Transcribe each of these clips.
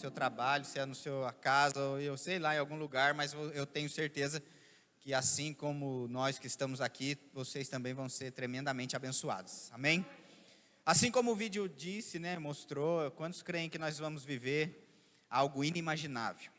seu trabalho, se é no sua casa, ou eu sei lá, em algum lugar, mas eu tenho certeza que assim como nós que estamos aqui, vocês também vão ser tremendamente abençoados. Amém? Assim como o vídeo disse, né, mostrou, quantos creem que nós vamos viver algo inimaginável,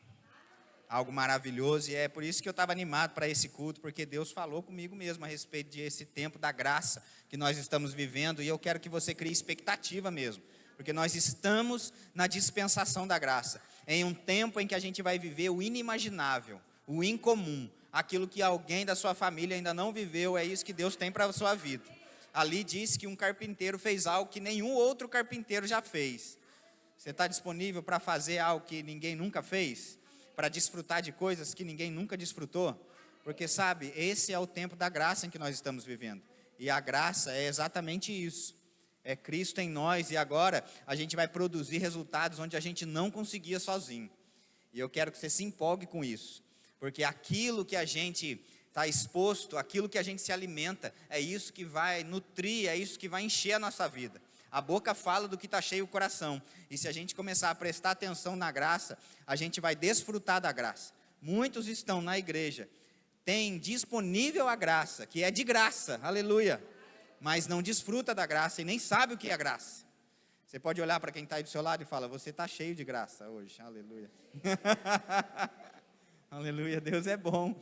algo maravilhoso, e é por isso que eu estava animado para esse culto, porque Deus falou comigo mesmo a respeito desse tempo da graça que nós estamos vivendo, e eu quero que você crie expectativa mesmo, porque nós estamos na dispensação da graça, em um tempo em que a gente vai viver o inimaginável, o incomum, aquilo que alguém da sua família ainda não viveu, é isso que Deus tem para a sua vida. Ali diz que um carpinteiro fez algo que nenhum outro carpinteiro já fez. Você está disponível para fazer algo que ninguém nunca fez? Para desfrutar de coisas que ninguém nunca desfrutou? Porque sabe, esse é o tempo da graça em que nós estamos vivendo. E a graça é exatamente isso. É Cristo em nós, e agora a gente vai produzir resultados onde a gente não conseguia sozinho. E eu quero que você se empolgue com isso, porque aquilo que a gente está exposto, aquilo que a gente se alimenta, é isso que vai nutrir, é isso que vai encher a nossa vida. A boca fala do que está cheio o coração, e se a gente começar a prestar atenção na graça, a gente vai desfrutar da graça. Muitos estão na igreja, têm disponível a graça, que é de graça, aleluia, mas não desfruta da graça e nem sabe o que é graça. Você pode olhar para quem está aí do seu lado e falar: você está cheio de graça hoje, aleluia. Aleluia, Deus é bom,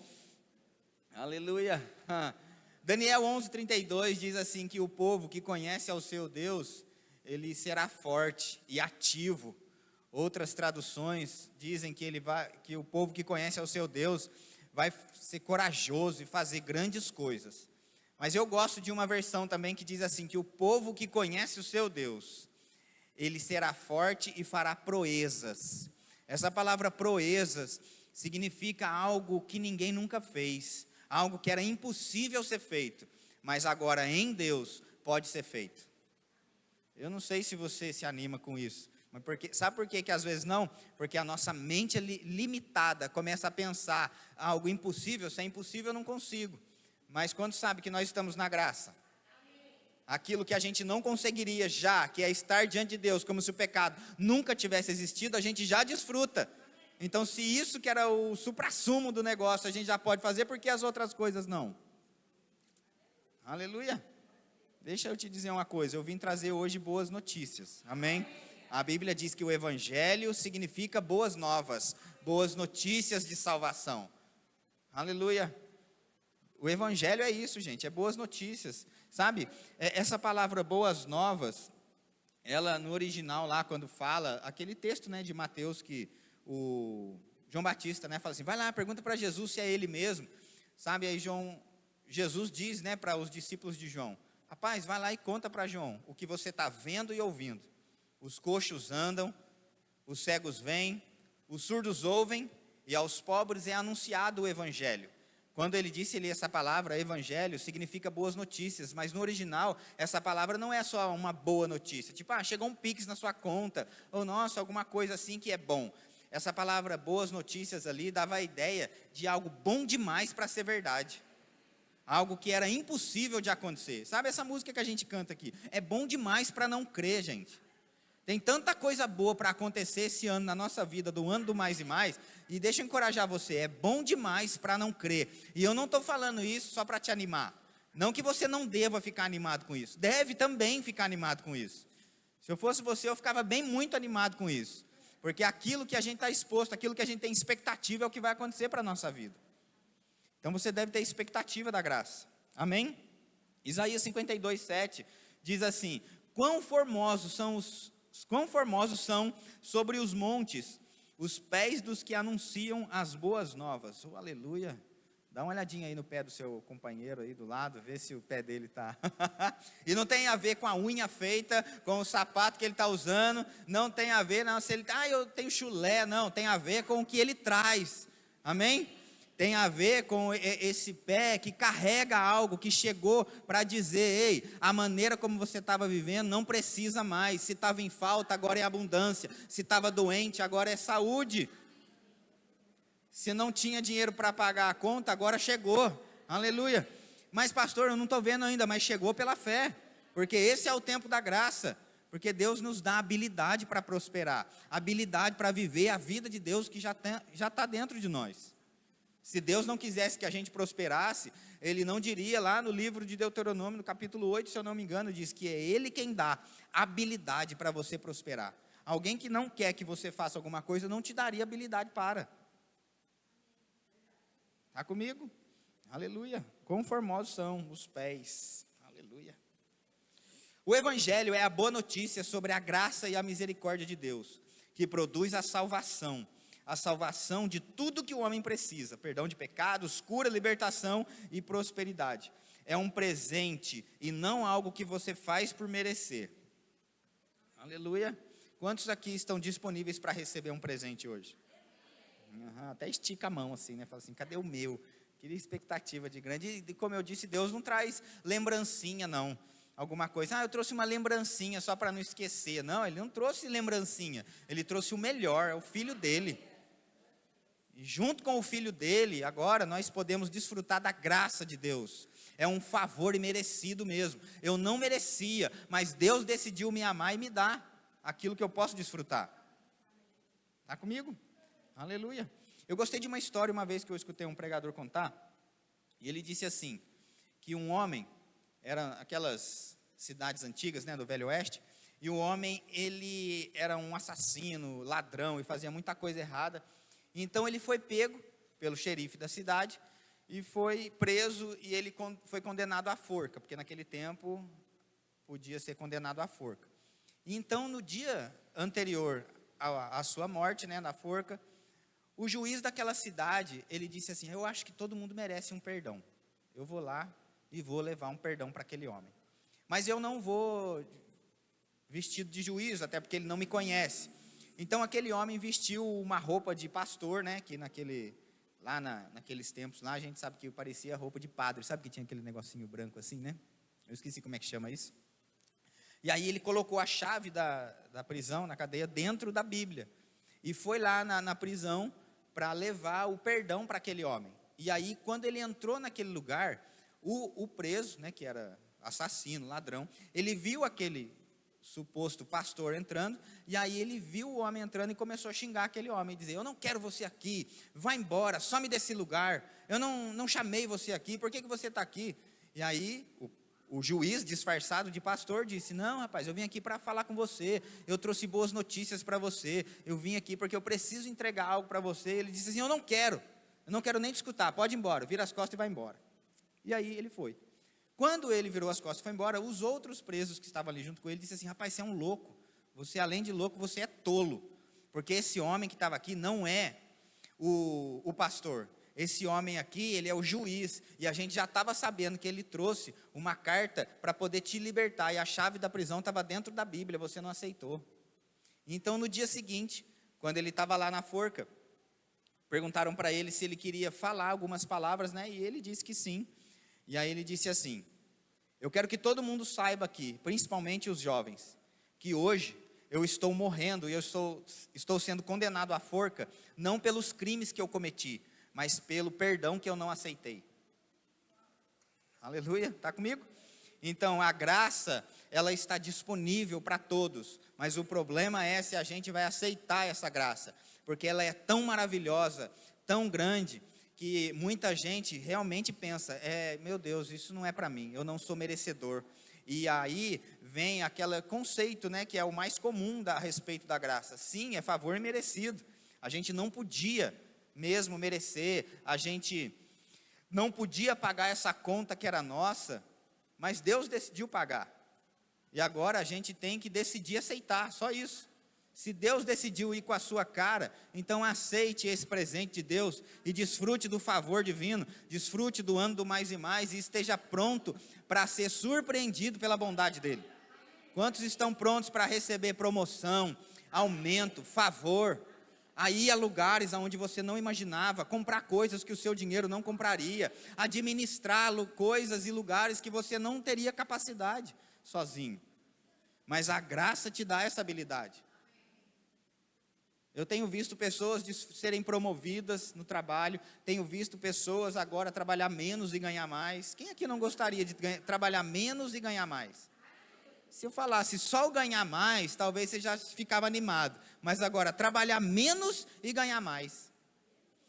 aleluia. Daniel 11:32 diz assim, que o povo que conhece ao seu Deus, ele será forte e ativo. Outras traduções dizem que o povo que conhece ao seu Deus vai ser corajoso e fazer grandes coisas. Mas eu gosto de uma versão também que diz assim, que o povo que conhece o seu Deus, ele será forte e fará proezas. Essa palavra proezas significa algo que ninguém nunca fez, algo que era impossível ser feito, mas agora em Deus pode ser feito. Eu não sei se você se anima com isso, mas sabe por que às vezes não? Porque a nossa mente limitada começa a pensar algo impossível, se é impossível eu não consigo. Mas quando sabe que nós estamos na graça, aquilo que a gente não conseguiria já, que é estar diante de Deus, como se o pecado nunca tivesse existido, a gente já desfruta. Então, se isso que era o suprassumo do negócio, a gente já pode fazer, porque as outras coisas não? Aleluia. Deixa eu te dizer uma coisa, eu vim trazer hoje boas notícias, amém? A Bíblia diz que o Evangelho significa boas novas, boas notícias de salvação. Aleluia. O Evangelho é isso, gente, é boas notícias, sabe? Essa palavra boas novas, ela no original lá, quando fala, aquele texto, né, de Mateus, que o João Batista, né, fala assim, vai lá, pergunta para Jesus se é ele mesmo, sabe? Aí Jesus diz, né, para os discípulos de João, rapaz, vai lá e conta para João o que você está vendo e ouvindo. Os coxos andam, os cegos vêm, os surdos ouvem, e aos pobres é anunciado o Evangelho. Quando ele disse essa palavra, evangelho, significa boas notícias, mas no original, essa palavra não é só uma boa notícia, tipo, chegou um Pix na sua conta, ou nossa, alguma coisa assim que é bom. Essa palavra boas notícias ali dava a ideia de algo bom demais para ser verdade, algo que era impossível de acontecer. Sabe essa música que a gente canta aqui? É bom demais para não crer, gente. Tem tanta coisa boa para acontecer esse ano na nossa vida, do ano do mais e mais, e deixa eu encorajar você, é bom demais para não crer. E eu não estou falando isso só para te animar. Não que você não deva ficar animado com isso, deve também ficar animado com isso. Se eu fosse você, eu ficava bem muito animado com isso. Porque aquilo que a gente está exposto, aquilo que a gente tem expectativa é o que vai acontecer para a nossa vida. Então você deve ter expectativa da graça. Amém? Isaías 52:7 diz assim, quão formosos são sobre os montes os pés dos que anunciam as boas novas. Oh, aleluia. Dá uma olhadinha aí no pé do seu companheiro aí do lado, vê se o pé dele está. E não tem a ver com a unha feita, com o sapato que ele está usando, não tem a ver, não, se ele, eu tenho chulé, não, tem a ver com o que ele traz. Amém? Tem a ver com esse pé que carrega algo, que chegou para dizer, ei, a maneira como você estava vivendo não precisa mais, se estava em falta, agora é abundância, se estava doente, agora é saúde, se não tinha dinheiro para pagar a conta, agora chegou, aleluia. Mas pastor, eu não estou vendo ainda, mas chegou pela fé, porque esse é o tempo da graça. Porque Deus nos dá habilidade para prosperar, habilidade para viver a vida de Deus que já está dentro de nós. Se Deus não quisesse que a gente prosperasse, Ele não diria lá no livro de Deuteronômio, no capítulo 8, se eu não me engano, diz que é Ele quem dá habilidade para você prosperar. Alguém que não quer que você faça alguma coisa, não te daria habilidade para. Está comigo? Aleluia. Quão formosos são os pés. Aleluia. O Evangelho é a boa notícia sobre a graça e a misericórdia de Deus, que produz a salvação de tudo que o homem precisa, perdão de pecados, cura, libertação e prosperidade. É um presente e não algo que você faz por merecer. Aleluia. Quantos aqui estão disponíveis para receber um presente hoje? Até estica a mão assim, né? Fala assim, cadê o meu? Queria expectativa de grande. E como eu disse, Deus não traz lembrancinha, não. Alguma coisa, eu trouxe uma lembrancinha só para não esquecer. Não, Ele não trouxe lembrancinha. Ele trouxe o melhor, é o Filho dele. E junto com o Filho dele, agora nós podemos desfrutar da graça de Deus. É um favor imerecido mesmo. Eu não merecia, mas Deus decidiu me amar e me dar aquilo que eu posso desfrutar. Está comigo? Aleluia. Eu gostei de uma história uma vez que eu escutei um pregador contar. E ele disse assim, que um homem, eram aquelas cidades antigas, né, do Velho Oeste, e o homem, ele era um assassino, ladrão, e fazia muita coisa errada. Então ele foi pego pelo xerife da cidade, e foi preso, e ele foi condenado à forca, porque naquele tempo podia ser condenado à forca. E então no dia anterior à sua morte, né, na forca, o juiz daquela cidade, ele disse assim, eu acho que todo mundo merece um perdão. Eu vou lá e vou levar um perdão para aquele homem. Mas eu não vou vestido de juiz, até porque ele não me conhece. Então aquele homem vestiu uma roupa de pastor, né, que naqueles tempos lá, a gente sabe que parecia roupa de padre, sabe que tinha aquele negocinho branco assim, né? Eu esqueci como é que chama isso. E aí ele colocou a chave da prisão, na cadeia, dentro da Bíblia. E foi lá na prisão para levar o perdão para aquele homem. E aí, quando ele entrou naquele lugar, o preso, né, que era assassino, ladrão, ele viu aquele suposto pastor entrando, e aí ele viu o homem entrando e começou a xingar aquele homem, e dizer, eu não quero você aqui, vai embora, some desse lugar, eu não chamei você aqui, por que você está aqui? E aí o juiz, disfarçado de pastor, disse, não rapaz, eu vim aqui para falar com você, eu trouxe boas notícias para você, eu vim aqui porque eu preciso entregar algo para você. Ele disse assim, eu não quero nem te escutar, pode ir embora, vira as costas e vai embora. E aí ele foi. Quando ele virou as costas e foi embora, os outros presos que estavam ali junto com ele, disseram assim, rapaz, você é um louco, você além de louco, você é tolo, porque esse homem que estava aqui não é o pastor, esse homem aqui, ele é o juiz, e a gente já estava sabendo que ele trouxe uma carta para poder te libertar, e a chave da prisão estava dentro da Bíblia, você não aceitou. Então no dia seguinte, quando ele estava lá na forca, perguntaram para ele se ele queria falar algumas palavras, né, e ele disse que sim. E aí ele disse assim, eu quero que todo mundo saiba aqui, principalmente os jovens, que hoje eu estou morrendo e eu estou sendo condenado à forca, não pelos crimes que eu cometi, mas pelo perdão que eu não aceitei. Aleluia, está comigo? Então a graça, ela está disponível para todos, mas o problema é se a gente vai aceitar essa graça, porque ela é tão maravilhosa, tão grande, que muita gente realmente pensa, meu Deus, isso não é para mim, eu não sou merecedor. E aí vem aquele conceito, né, que é o mais comum a respeito da graça. Sim, é favor merecido. A gente não podia mesmo merecer, a gente não podia pagar essa conta que era nossa, mas Deus decidiu pagar. E agora a gente tem que decidir aceitar, só isso. Se Deus decidiu ir com a sua cara, então aceite esse presente de Deus e desfrute do favor divino, desfrute do ano do mais e mais e esteja pronto para ser surpreendido pela bondade dele. Quantos estão prontos para receber promoção, aumento, favor, a ir a lugares onde você não imaginava, comprar coisas que o seu dinheiro não compraria, administrar coisas e lugares que você não teria capacidade sozinho, mas a graça te dá essa habilidade. Eu tenho visto pessoas serem promovidas no trabalho, tenho visto pessoas agora trabalhar menos e ganhar mais. Quem aqui não gostaria de trabalhar menos e ganhar mais? Se eu falasse só o ganhar mais, talvez você já ficava animado. Mas agora, trabalhar menos e ganhar mais.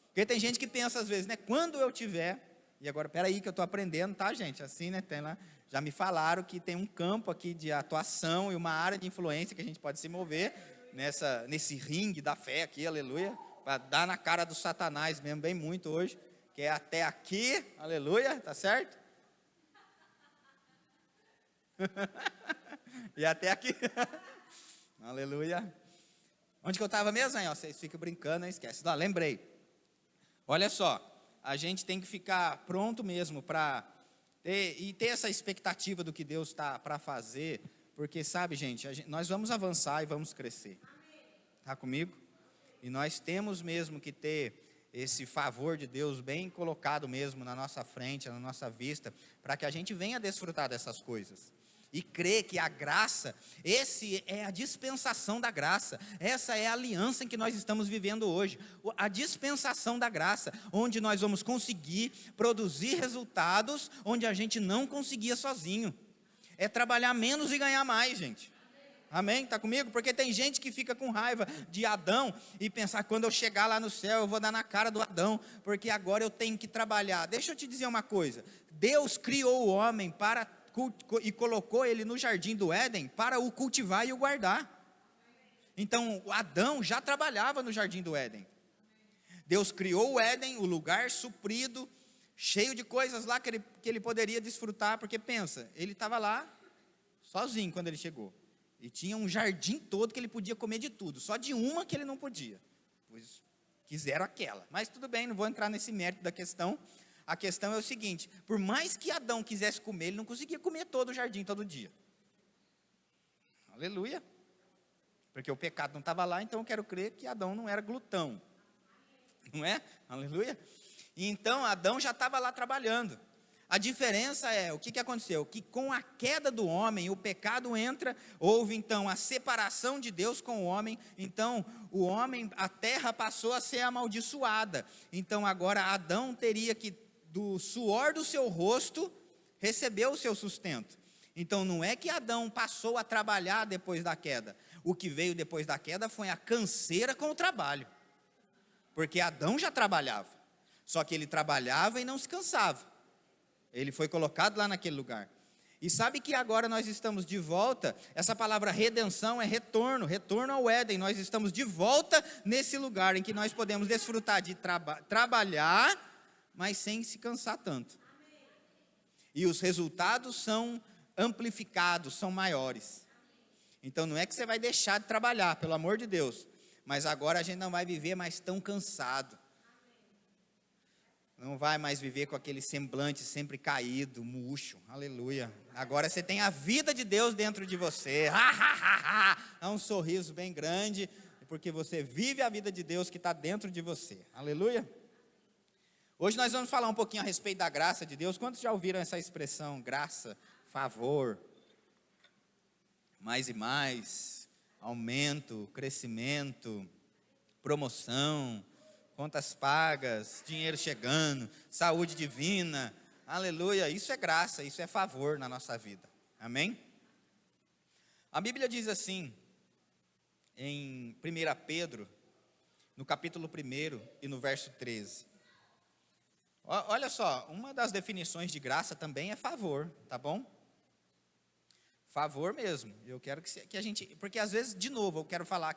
Porque tem gente que pensa às vezes, né? Quando eu tiver... E agora, peraí que eu estou aprendendo, tá, gente? Assim, né? Tem lá, já me falaram que tem um campo aqui de atuação e uma área de influência que a gente pode se mover nesse ringue da fé aqui, aleluia. Para dar na cara do Satanás mesmo, bem muito hoje. Que é até aqui, aleluia, tá certo? E até aqui. Aleluia. Onde que eu estava mesmo, hein? Vocês ficam brincando, hein? Esquece. Não, lembrei. Olha só, a gente tem que ficar pronto mesmo para ter essa expectativa do que Deus está para fazer, porque sabe, gente, nós vamos avançar e vamos crescer. Está comigo? E nós temos mesmo que ter esse favor de Deus bem colocado mesmo na nossa frente, na nossa vista, para que a gente venha desfrutar dessas coisas. E crer que a graça, esse é a dispensação da graça, essa é a aliança em que nós estamos vivendo hoje, a dispensação da graça, onde nós vamos conseguir produzir resultados onde a gente não conseguia sozinho, é trabalhar menos e ganhar mais, gente. Amém? Está comigo? Porque tem gente que fica com raiva de Adão e pensar, quando eu chegar lá no céu, eu vou dar na cara do Adão, porque agora eu tenho que trabalhar. Deixa eu te dizer uma coisa, Deus criou o homem e colocou ele no jardim do Éden para o cultivar e o guardar. Então, Adão já trabalhava no jardim do Éden. Deus criou o Éden, o lugar suprido, cheio de coisas lá que ele poderia desfrutar, porque pensa, ele estava lá sozinho quando ele chegou. E tinha um jardim todo que ele podia comer de tudo, só de uma que ele não podia, pois quiseram aquela. Mas tudo bem, não vou entrar nesse mérito da questão. A questão é o seguinte, por mais que Adão quisesse comer, ele não conseguia comer todo o jardim todo dia. Aleluia. Porque o pecado não estava lá, então eu quero crer que Adão não era glutão. Não é? Aleluia. E então Adão já estava lá trabalhando. A diferença é, o que aconteceu? Que com a queda do homem, o pecado entra, houve então a separação de Deus com o homem, então o homem, a terra passou a ser amaldiçoada. Então agora Adão teria que, do suor do seu rosto, receber o seu sustento. Então não é que Adão passou a trabalhar depois da queda, o que veio depois da queda foi a canseira com o trabalho. Porque Adão já trabalhava, só que ele trabalhava e não se cansava. Ele foi colocado lá naquele lugar. E sabe que agora nós estamos de volta, essa palavra redenção é retorno, retorno ao Éden. Nós estamos de volta nesse lugar em que nós podemos desfrutar de trabalhar, mas sem se cansar tanto. E os resultados são amplificados, são maiores. Então não é que você vai deixar de trabalhar, pelo amor de Deus, mas agora a gente não vai viver mais tão cansado. Não vai mais viver com aquele semblante sempre caído, murcho, aleluia. Agora você tem a vida de Deus dentro de você, há um sorriso bem grande, porque você vive a vida de Deus que está dentro de você, aleluia. Hoje nós vamos falar um pouquinho a respeito da graça de Deus. Quantos já ouviram essa expressão, graça, favor, mais e mais, aumento, crescimento, promoção, contas pagas, dinheiro chegando, saúde divina, aleluia, isso é graça, isso é favor na nossa vida, amém? A Bíblia diz assim, em 1 Pedro, no capítulo 1 e no verso 13, olha só, uma das definições de graça também é favor, tá bom? Favor mesmo, eu quero que a gente, porque às vezes, de novo, eu quero falar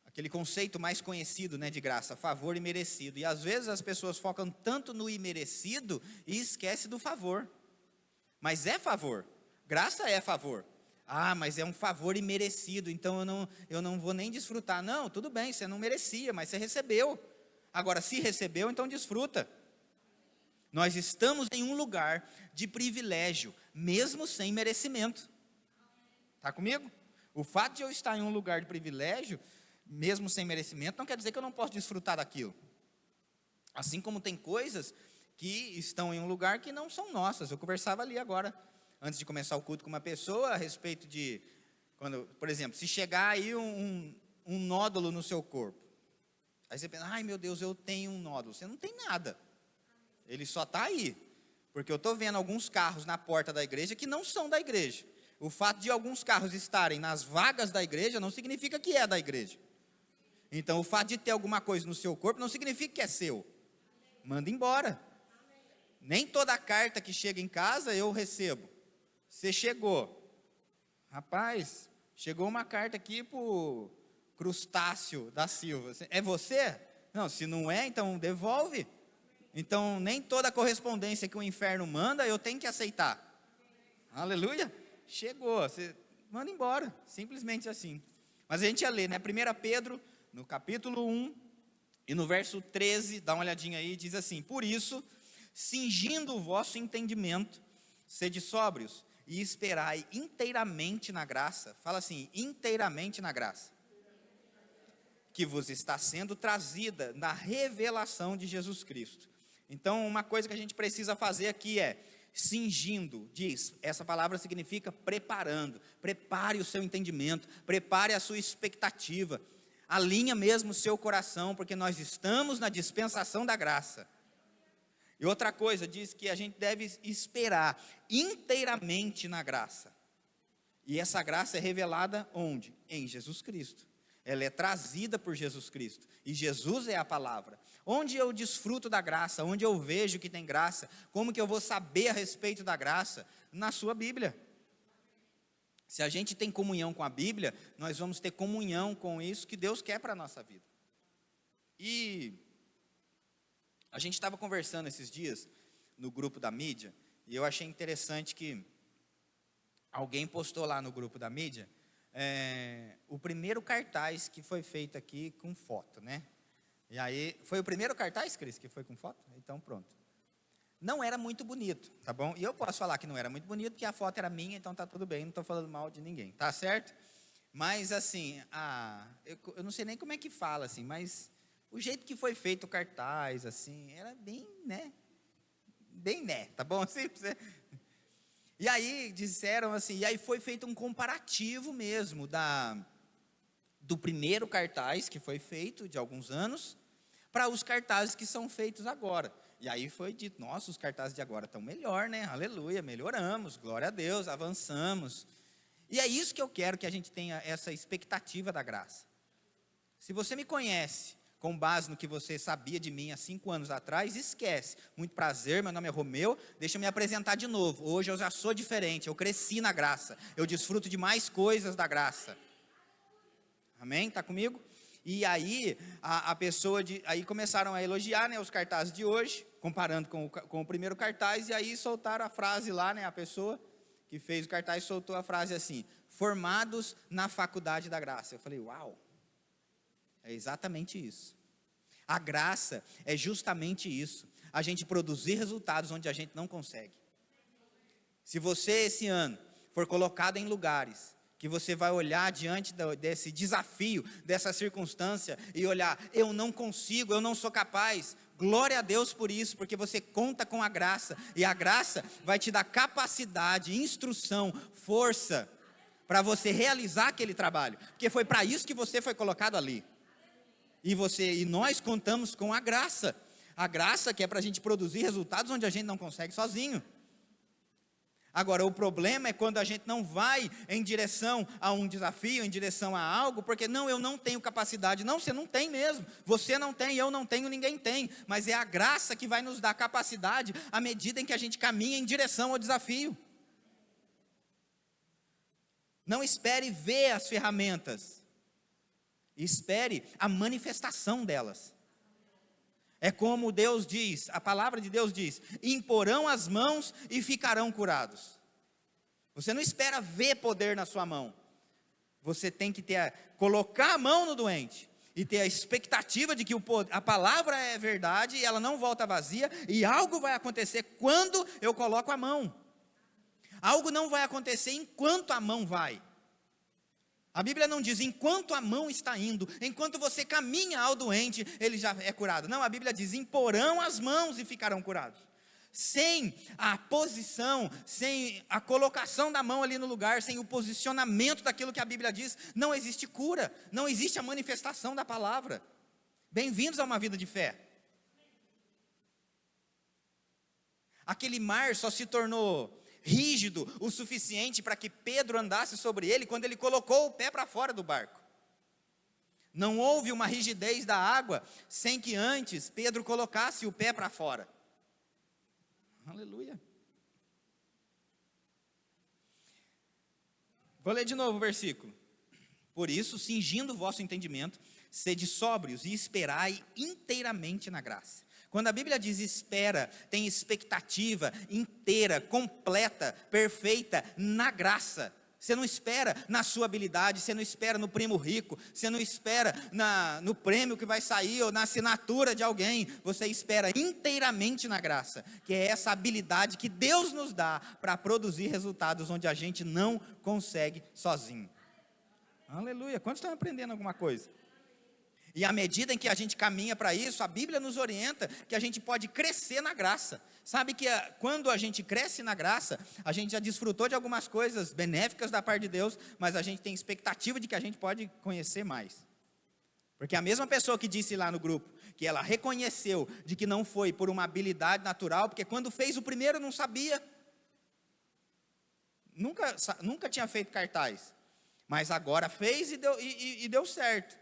aquele conceito mais conhecido, né, de graça, favor e merecido. E às vezes as pessoas focam tanto no imerecido e esquecem do favor. Mas é favor, graça é favor. Ah, mas é um favor imerecido, então eu não vou nem desfrutar. Não, tudo bem, você não merecia, mas você recebeu. Agora, se recebeu, então desfruta. Nós estamos em um lugar de privilégio, mesmo sem merecimento. Está comigo? O fato de eu estar em um lugar de privilégio, mesmo sem merecimento, não quer dizer que eu não posso desfrutar daquilo. Assim como tem coisas que estão em um lugar que não são nossas. Eu conversava ali agora, antes de começar o culto, com uma pessoa a respeito de, por exemplo, se chegar aí um nódulo no seu corpo. Aí você pensa, ai meu Deus, eu tenho um nódulo. Você não tem nada. Ele só está aí. Porque eu estou vendo alguns carros na porta da igreja que não são da igreja. o fato de alguns carros estarem nas vagas da igreja não significa que é da igreja. Então, o fato de ter alguma coisa no seu corpo não significa que é seu. Manda embora. Nem toda carta que chega em casa eu recebo. Você chegou. Rapaz, chegou uma carta aqui para o Crustáceo da Silva. É você? Não, se não é, então devolve. Então, nem toda correspondência que o inferno manda, eu tenho que aceitar. Aleluia. Chegou, você manda embora. Simplesmente assim. Mas a gente ia ler, né? 1 Pedro, no capítulo 1, e no verso 13, dá uma olhadinha aí, diz assim: por isso, cingindo o vosso entendimento, sede sóbrios, e esperai inteiramente na graça. Fala assim, inteiramente na graça, que vos está sendo trazida na revelação de Jesus Cristo. Então, uma coisa que a gente precisa fazer aqui é, cingindo, diz, essa palavra significa preparando. Prepare o seu entendimento, prepare a sua expectativa, alinha mesmo o seu coração, porque nós estamos na dispensação da graça. E outra coisa, diz que a gente deve esperar inteiramente na graça. E essa graça é revelada onde? Em Jesus Cristo. Ela é trazida por Jesus Cristo. E Jesus é a palavra. Onde eu desfruto da graça, onde eu vejo que tem graça, como que eu vou saber a respeito da graça? Na sua Bíblia. Se a gente tem comunhão com a Bíblia, nós vamos ter comunhão com isso que Deus quer para a nossa vida. E a gente estava conversando esses dias no grupo da mídia, e eu achei interessante que alguém postou lá no grupo da mídia, o primeiro cartaz que foi feito aqui com foto, né? E aí, foi o primeiro cartaz, Cris, que foi com foto? Então pronto. Não era muito bonito, tá bom? E eu posso falar que não era muito bonito, porque a foto era minha, então tá tudo bem, não estou falando mal de ninguém, tá certo? Mas assim, eu não sei nem como é que fala assim, mas o jeito que foi feito o cartaz, assim, era bem, tá bom? Assim, e aí disseram assim, e aí foi feito um comparativo mesmo do primeiro cartaz que foi feito, de alguns anos, para os cartazes que são feitos agora. E aí foi dito, nossa, os cartazes de agora estão melhor, né? Aleluia, melhoramos, glória a Deus, avançamos. E é isso que eu quero, que a gente tenha essa expectativa da graça. Se você me conhece com base no que você sabia de mim há 5 anos atrás, esquece. Muito prazer, meu nome é Romeu, deixa eu me apresentar de novo. Hoje eu já sou diferente, eu cresci na graça, eu desfruto de mais coisas da graça. Amém? Está comigo? E aí, a pessoa, aí começaram a elogiar, né, os cartazes de hoje, comparando com o primeiro cartaz, e aí soltaram a frase lá, né, a pessoa que fez o cartaz soltou a frase assim, formados na faculdade da graça. Eu falei, uau, é exatamente isso. A graça é justamente isso, a gente produzir resultados onde a gente não consegue. Se você esse ano for colocado em lugares que você vai olhar diante desse desafio, dessa circunstância, e olhar, eu não consigo, eu não sou capaz, glória a Deus por isso, porque você conta com a graça, e a graça vai te dar capacidade, instrução, força, para você realizar aquele trabalho, porque foi para isso que você foi colocado ali, e nós contamos com a graça que é para a gente produzir resultados onde a gente não consegue sozinho. Agora, o problema é quando a gente não vai em direção a um desafio, em direção a algo, porque não, eu não tenho capacidade. Não, você não tem mesmo. Você não tem, eu não tenho, ninguém tem. Mas é a graça que vai nos dar capacidade à medida em que a gente caminha em direção ao desafio. Não espere ver as ferramentas. Espere a manifestação delas. É como Deus diz, a palavra de Deus diz, imporão as mãos e ficarão curados. Você não espera ver poder na sua mão. Você tem que colocar a mão no doente e ter a expectativa de que a palavra é verdade e ela não volta vazia e algo vai acontecer quando eu coloco a mão. Algo não vai acontecer enquanto a mão vai. A Bíblia não diz enquanto a mão está indo, enquanto você caminha ao doente, ele já é curado. Não, a Bíblia diz imporão as mãos e ficarão curados. Sem a posição, sem a colocação da mão ali no lugar, sem o posicionamento daquilo que a Bíblia diz, não existe cura, não existe a manifestação da palavra. Bem-vindos a uma vida de fé. Aquele mar só se tornou rígido o suficiente para que Pedro andasse sobre ele quando ele colocou o pé para fora do barco. Não houve uma rigidez da água sem que antes Pedro colocasse o pé para fora. Aleluia. Vou ler de novo o versículo. Por isso, cingindo o vosso entendimento, sede sóbrios e esperai inteiramente na graça. Quando a Bíblia diz espera, tem expectativa inteira, completa, perfeita na graça. Você não espera na sua habilidade, você não espera no primo rico, você não espera no prêmio que vai sair ou na assinatura de alguém. Você espera inteiramente na graça, que é essa habilidade que Deus nos dá para produzir resultados onde a gente não consegue sozinho. Aleluia. Quantos estão aprendendo alguma coisa? E à medida em que a gente caminha para isso, a Bíblia nos orienta que a gente pode crescer na graça. Sabe que quando a gente cresce na graça, a gente já desfrutou de algumas coisas benéficas da parte de Deus, mas a gente tem expectativa de que a gente pode conhecer mais. Porque a mesma pessoa que disse lá no grupo, que ela reconheceu de que não foi por uma habilidade natural, porque quando fez o primeiro não sabia, nunca tinha feito cartaz, mas agora fez e deu certo.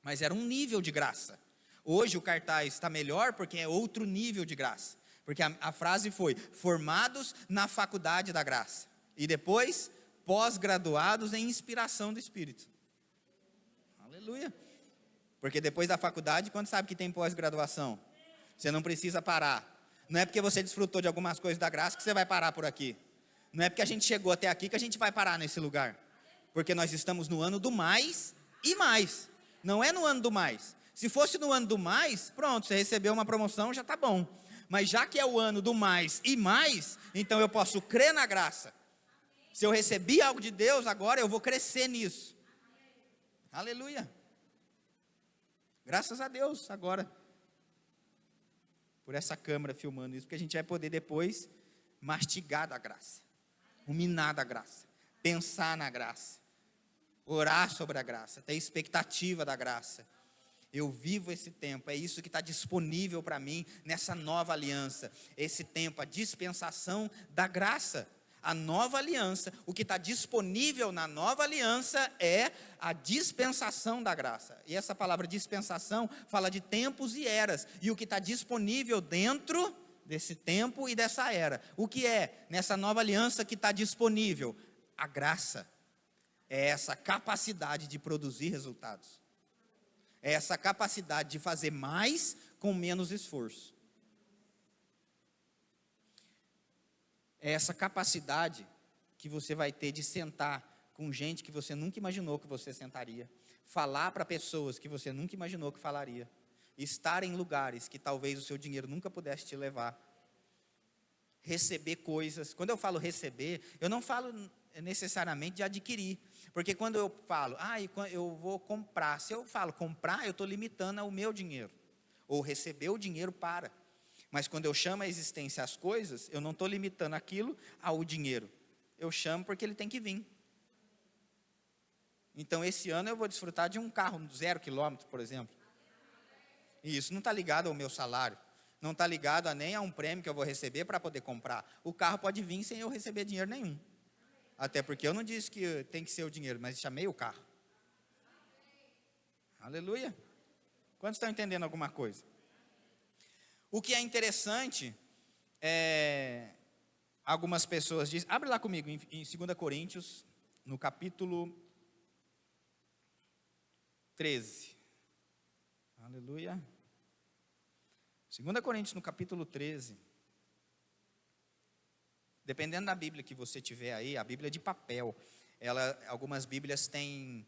Mas era um nível de graça. Hoje o cartaz está melhor porque é outro nível de graça. Porque a frase foi, formados na faculdade da graça. E depois, pós-graduados em inspiração do Espírito. Aleluia. Porque depois da faculdade, quando sabe que tem pós-graduação? Você não precisa parar. Não é porque você desfrutou de algumas coisas da graça que você vai parar por aqui. Não é porque a gente chegou até aqui que a gente vai parar nesse lugar. Porque nós estamos no ano do mais e mais. Não é no ano do mais. Se fosse no ano do mais, pronto, você recebeu uma promoção, já está bom. Mas já que é o ano do mais e mais, então eu posso crer na graça. Se eu recebi algo de Deus, agora eu vou crescer nisso. Aleluia. Graças a Deus, agora. Por essa câmera filmando isso, porque a gente vai poder depois mastigar da graça. Ruminar da graça. Pensar na graça. Orar sobre a graça, ter expectativa da graça. Eu vivo esse tempo, é isso que está disponível para mim nessa nova aliança. Esse tempo, a dispensação da graça. A nova aliança, o que está disponível na nova aliança é a dispensação da graça. E essa palavra dispensação fala de tempos e eras. E o que está disponível dentro desse tempo e dessa era. O que é nessa nova aliança que está disponível? A graça. É essa capacidade de produzir resultados. É essa capacidade de fazer mais com menos esforço. É essa capacidade que você vai ter de sentar com gente que você nunca imaginou que você sentaria. Falar para pessoas que você nunca imaginou que falaria. Estar em lugares que talvez o seu dinheiro nunca pudesse te levar. Receber coisas. Quando eu falo receber, eu não falo necessariamente de adquirir. Porque quando eu falo, eu vou comprar. Se eu falo comprar, eu estou limitando ao meu dinheiro. Ou receber o dinheiro para. Mas quando eu chamo a existência as coisas, eu não estou limitando aquilo ao dinheiro. Eu chamo porque ele tem que vir. Então esse ano eu vou desfrutar de um carro 0 quilômetro, por exemplo. E isso não está ligado ao meu salário. Não está ligado nem a um prêmio que eu vou receber para poder comprar. O carro pode vir sem eu receber dinheiro nenhum. Até porque eu não disse que tem que ser o dinheiro, mas chamei o carro. Aleluia. Quantos estão entendendo alguma coisa? O que é interessante algumas pessoas dizem, abre lá comigo em 2 Coríntios, no capítulo 13. Aleluia. 2 Coríntios, no capítulo 13. Dependendo da Bíblia que você tiver aí, a Bíblia de papel, algumas Bíblias têm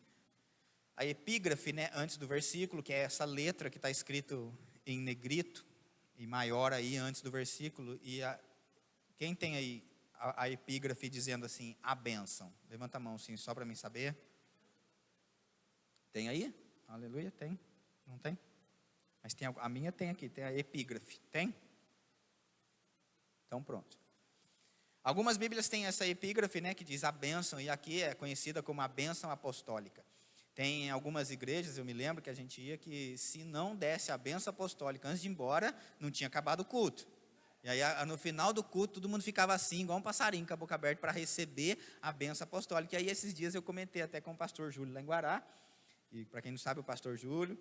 a epígrafe, né, antes do versículo, que é essa letra que está escrito em negrito, e maior aí antes do versículo, e quem tem aí a epígrafe dizendo assim, a bênção? Levanta a mão assim, só para mim saber. Tem aí? Aleluia, tem. Não tem? Mas a minha tem aqui, tem a epígrafe. Tem? Então pronto. Algumas Bíblias têm essa epígrafe, né, que diz a bênção, e aqui é conhecida como a bênção apostólica. Tem algumas igrejas, eu me lembro que a gente ia, que se não desse a bênção apostólica antes de ir embora, não tinha acabado o culto. E aí, no final do culto, todo mundo ficava assim, igual um passarinho, com a boca aberta, para receber a bênção apostólica. E aí, esses dias, eu comentei até com o pastor Júlio lá em Guará. E, para quem não sabe, o pastor Júlio,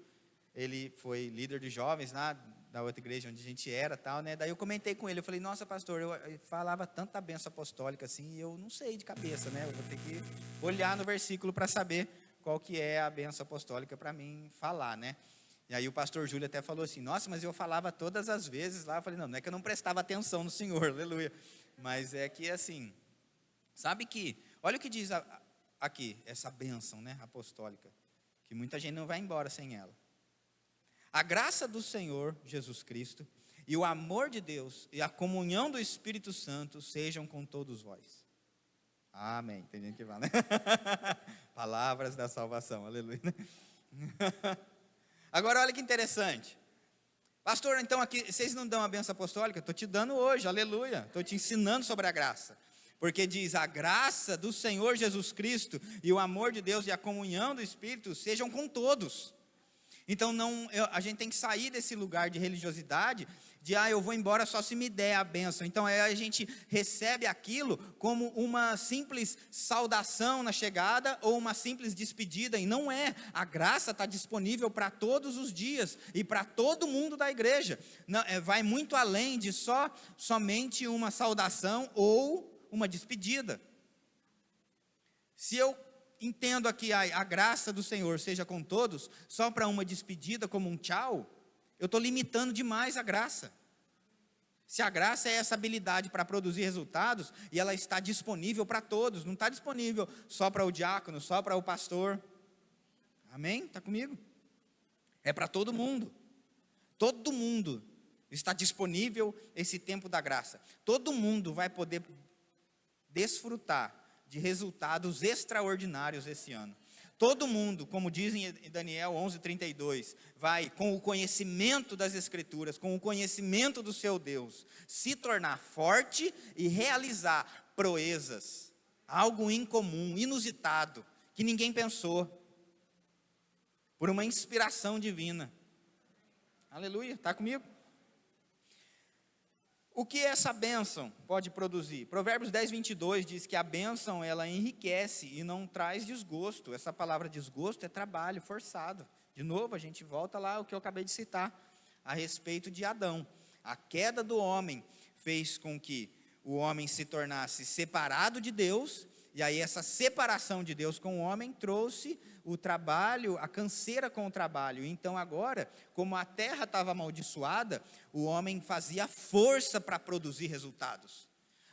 ele foi líder de jovens lá da outra igreja onde a gente era, tal, né? Daí eu comentei com ele, eu falei, nossa, pastor, eu falava tanta bênção apostólica assim, e eu não sei de cabeça, né? Eu vou ter que olhar no versículo para saber qual que é a bênção apostólica para mim falar, né? E aí o pastor Júlio até falou assim, nossa, mas eu falava todas as vezes lá. Eu falei, não é que eu não prestava atenção no Senhor, aleluia. Mas é que assim, sabe que, olha o que diz aqui, essa bênção, né, apostólica, que muita gente não vai embora sem ela. A graça do Senhor Jesus Cristo e o amor de Deus e a comunhão do Espírito Santo sejam com todos vós. Amém. Tem gente que fala, né? Palavras da salvação, aleluia. Agora olha que interessante. Pastor, então aqui, vocês não dão a bênção apostólica? Estou te dando hoje, aleluia. Estou te ensinando sobre a graça. Porque diz, a graça do Senhor Jesus Cristo e o amor de Deus e a comunhão do Espírito sejam com todos. Então a gente tem que sair desse lugar de religiosidade, de eu vou embora só se me der a bênção. Então a gente recebe aquilo como uma simples saudação na chegada ou uma simples despedida, e não é. A graça está disponível para todos os dias e para todo mundo da igreja. Não, vai muito além de somente uma saudação ou uma despedida. Se eu entendo aqui a graça do Senhor seja com todos, só para uma despedida, como um tchau, eu estou limitando demais a graça. Se a graça é essa habilidade para produzir resultados, e ela está disponível para todos, não está disponível só para o diácono, só para o pastor. Amém? Está comigo? É para todo mundo. Todo mundo está disponível esse tempo da graça. Todo mundo vai poder desfrutar de resultados extraordinários esse ano. Todo mundo, como dizem em Daniel 11:32, vai, com o conhecimento das Escrituras, com o conhecimento do seu Deus, se tornar forte e realizar proezas, algo incomum, inusitado, que ninguém pensou, por uma inspiração divina. Aleluia, está comigo? O que essa bênção pode produzir? Provérbios 10:22 diz que a bênção, ela enriquece e não traz desgosto. Essa palavra desgosto é trabalho forçado. De novo, a gente volta lá ao que eu acabei de citar, a respeito de Adão. A queda do homem fez com que o homem se tornasse separado de Deus, e aí essa separação de Deus com o homem trouxe o trabalho, a canseira com o trabalho. Então agora, como a terra estava amaldiçoada, o homem fazia força para produzir resultados.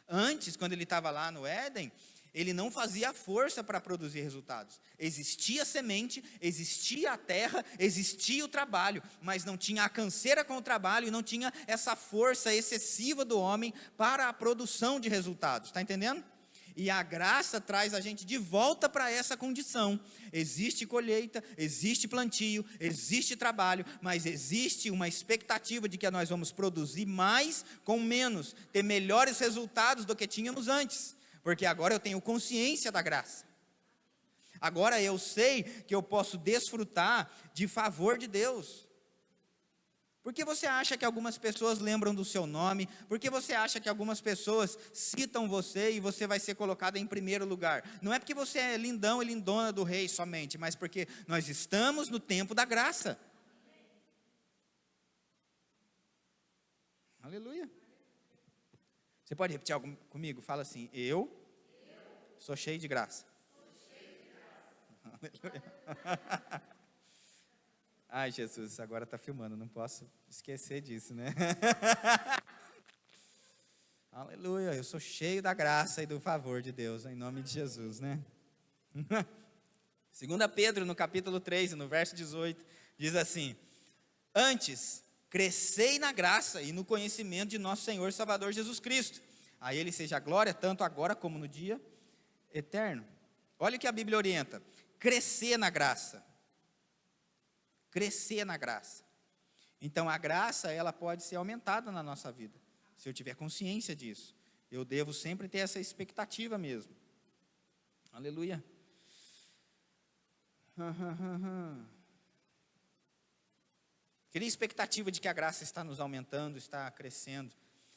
Antes, quando ele estava lá no Éden, ele não fazia força para produzir resultados. Existia a semente, existia a terra, existia o trabalho, mas não tinha a canseira com o trabalho e não tinha essa força excessiva do homem para a produção de resultados. Está entendendo? E a graça traz a gente de volta para essa condição. Existe colheita, existe plantio, existe trabalho, mas existe uma expectativa de que nós vamos produzir mais com menos, ter melhores resultados do que tínhamos antes, porque agora eu tenho consciência da graça. Agora eu sei que eu posso desfrutar de favor de Deus. Por que você acha que algumas pessoas lembram do seu nome? Por que você acha que algumas pessoas citam você e você vai ser colocado em primeiro lugar? Não é porque você é lindão e lindona do rei somente, mas porque nós estamos no tempo da graça. Aleluia. Você pode repetir algo comigo? Fala assim, eu sou cheio de graça. Aleluia. Ai, Jesus, agora está filmando, não posso esquecer disso, né? Aleluia, eu sou cheio da graça e do favor de Deus, em nome de Jesus, né? 2 Pedro, no capítulo 3, no verso 18, diz assim: antes, crescei na graça e no conhecimento de nosso Senhor e Salvador Jesus Cristo. A Ele seja a glória, tanto agora como no dia eterno. Olha o que a Bíblia orienta: crescer na graça. Crescer na graça. Então a graça, ela pode ser aumentada na nossa vida, se eu tiver consciência disso. Eu devo sempre ter essa expectativa mesmo. Aleluia. Cria expectativa de que a graça está nos aumentando, está crescendo.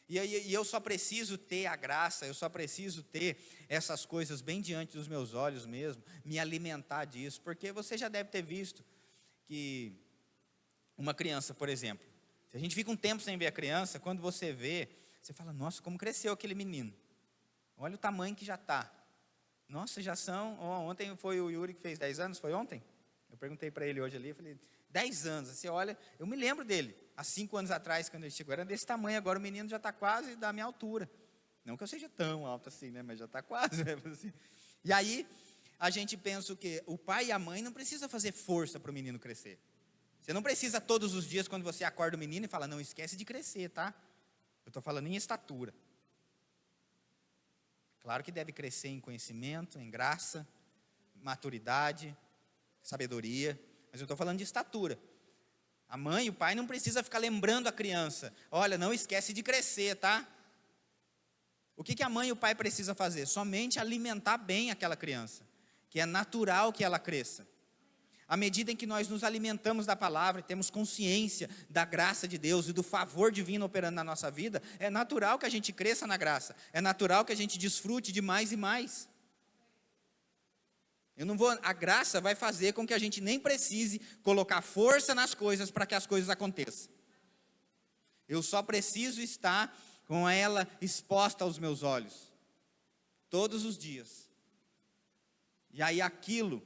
E eu só preciso ter a graça, eu só preciso ter essas coisas bem diante dos meus olhos mesmo, me alimentar disso, porque você já deve ter visto que uma criança, por exemplo, se a gente fica um tempo sem ver a criança, quando você vê, você fala, nossa, como cresceu aquele menino, olha o tamanho que já está, nossa, já são, ontem foi o Yuri que fez 10 anos, foi ontem? Eu perguntei para ele hoje ali, eu falei, 10 anos, você olha, eu me lembro dele, há 5 anos atrás, quando ele chegou, era desse tamanho, agora o menino já está quase da minha altura, não que eu seja tão alto assim, né, mas já está quase, né, assim. E aí, a gente pensa o quê? O pai e a mãe não precisam fazer força para o menino crescer, você não precisa todos os dias, quando você acorda o menino e fala, não esquece de crescer, tá, eu estou falando em estatura, claro que deve crescer em conhecimento, em graça, maturidade, sabedoria, mas eu estou falando de estatura. A mãe e o pai não precisa ficar lembrando a criança, olha, não esquece de crescer, tá? O que a mãe e o pai precisam fazer? Somente alimentar bem aquela criança, que é natural que ela cresça. À medida em que nós nos alimentamos da palavra, temos consciência da graça de Deus e do favor divino operando na nossa vida, é natural que a gente cresça na graça, é natural que a gente desfrute de mais e mais. A graça vai fazer com que a gente nem precise colocar força nas coisas para que as coisas aconteçam. Eu só preciso estar com ela exposta aos meus olhos, todos os dias. E aí aquilo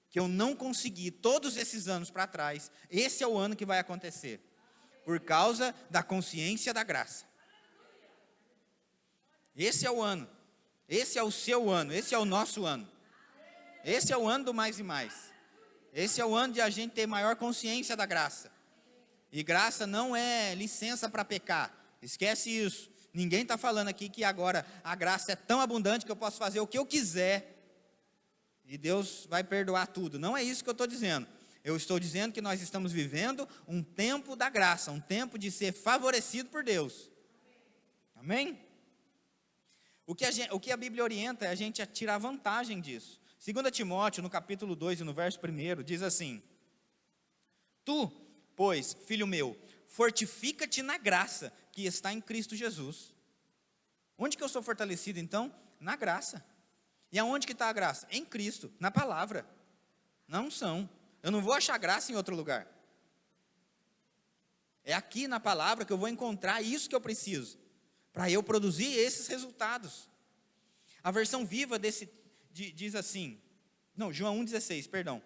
que eu não consegui todos esses anos para trás, esse é o ano que vai acontecer, por causa da consciência da graça. Esse é o ano, esse é o seu ano, esse é o nosso ano. Esse é o ano do mais e mais. Esse é o ano de a gente ter maior consciência da graça. E graça não é licença para pecar. Esquece isso. Ninguém está falando aqui que agora a graça é tão abundante que eu posso fazer o que eu quiser e Deus vai perdoar tudo. Não é isso que eu estou dizendo. Eu estou dizendo que nós estamos vivendo um tempo da graça, um tempo de ser favorecido por Deus. Amém? O que a Bíblia orienta é a gente a tirar vantagem disso. 2 Timóteo, no capítulo 2 e no verso 1, diz assim: Tu, pois, filho meu, fortifica-te na graça que está em Cristo Jesus. Onde que eu sou fortalecido então? Na graça. E aonde que está a graça? Em Cristo, na palavra, na unção. Eu não vou achar graça em outro lugar. É aqui na palavra que eu vou encontrar isso que eu preciso, para eu produzir esses resultados. A versão viva diz assim, João 1,16, perdão,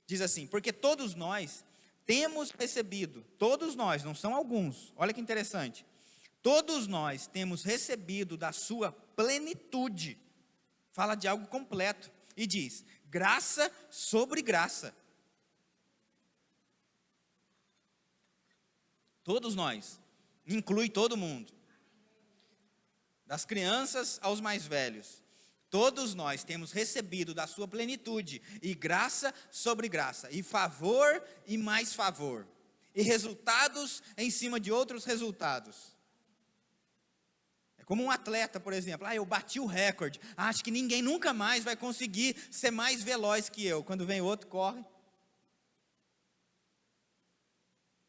diz assim, porque todos nós temos recebido, todos nós, não são alguns, olha que interessante, todos nós temos recebido da sua plenitude, fala de algo completo, e diz, graça sobre graça, todos nós, inclui todo mundo, das crianças aos mais velhos, todos nós temos recebido da sua plenitude, e graça sobre graça, e favor e mais favor, e resultados em cima de outros resultados. É como um atleta, por exemplo, eu bati o recorde, acho que ninguém nunca mais vai conseguir ser mais veloz que eu, quando vem outro, corre.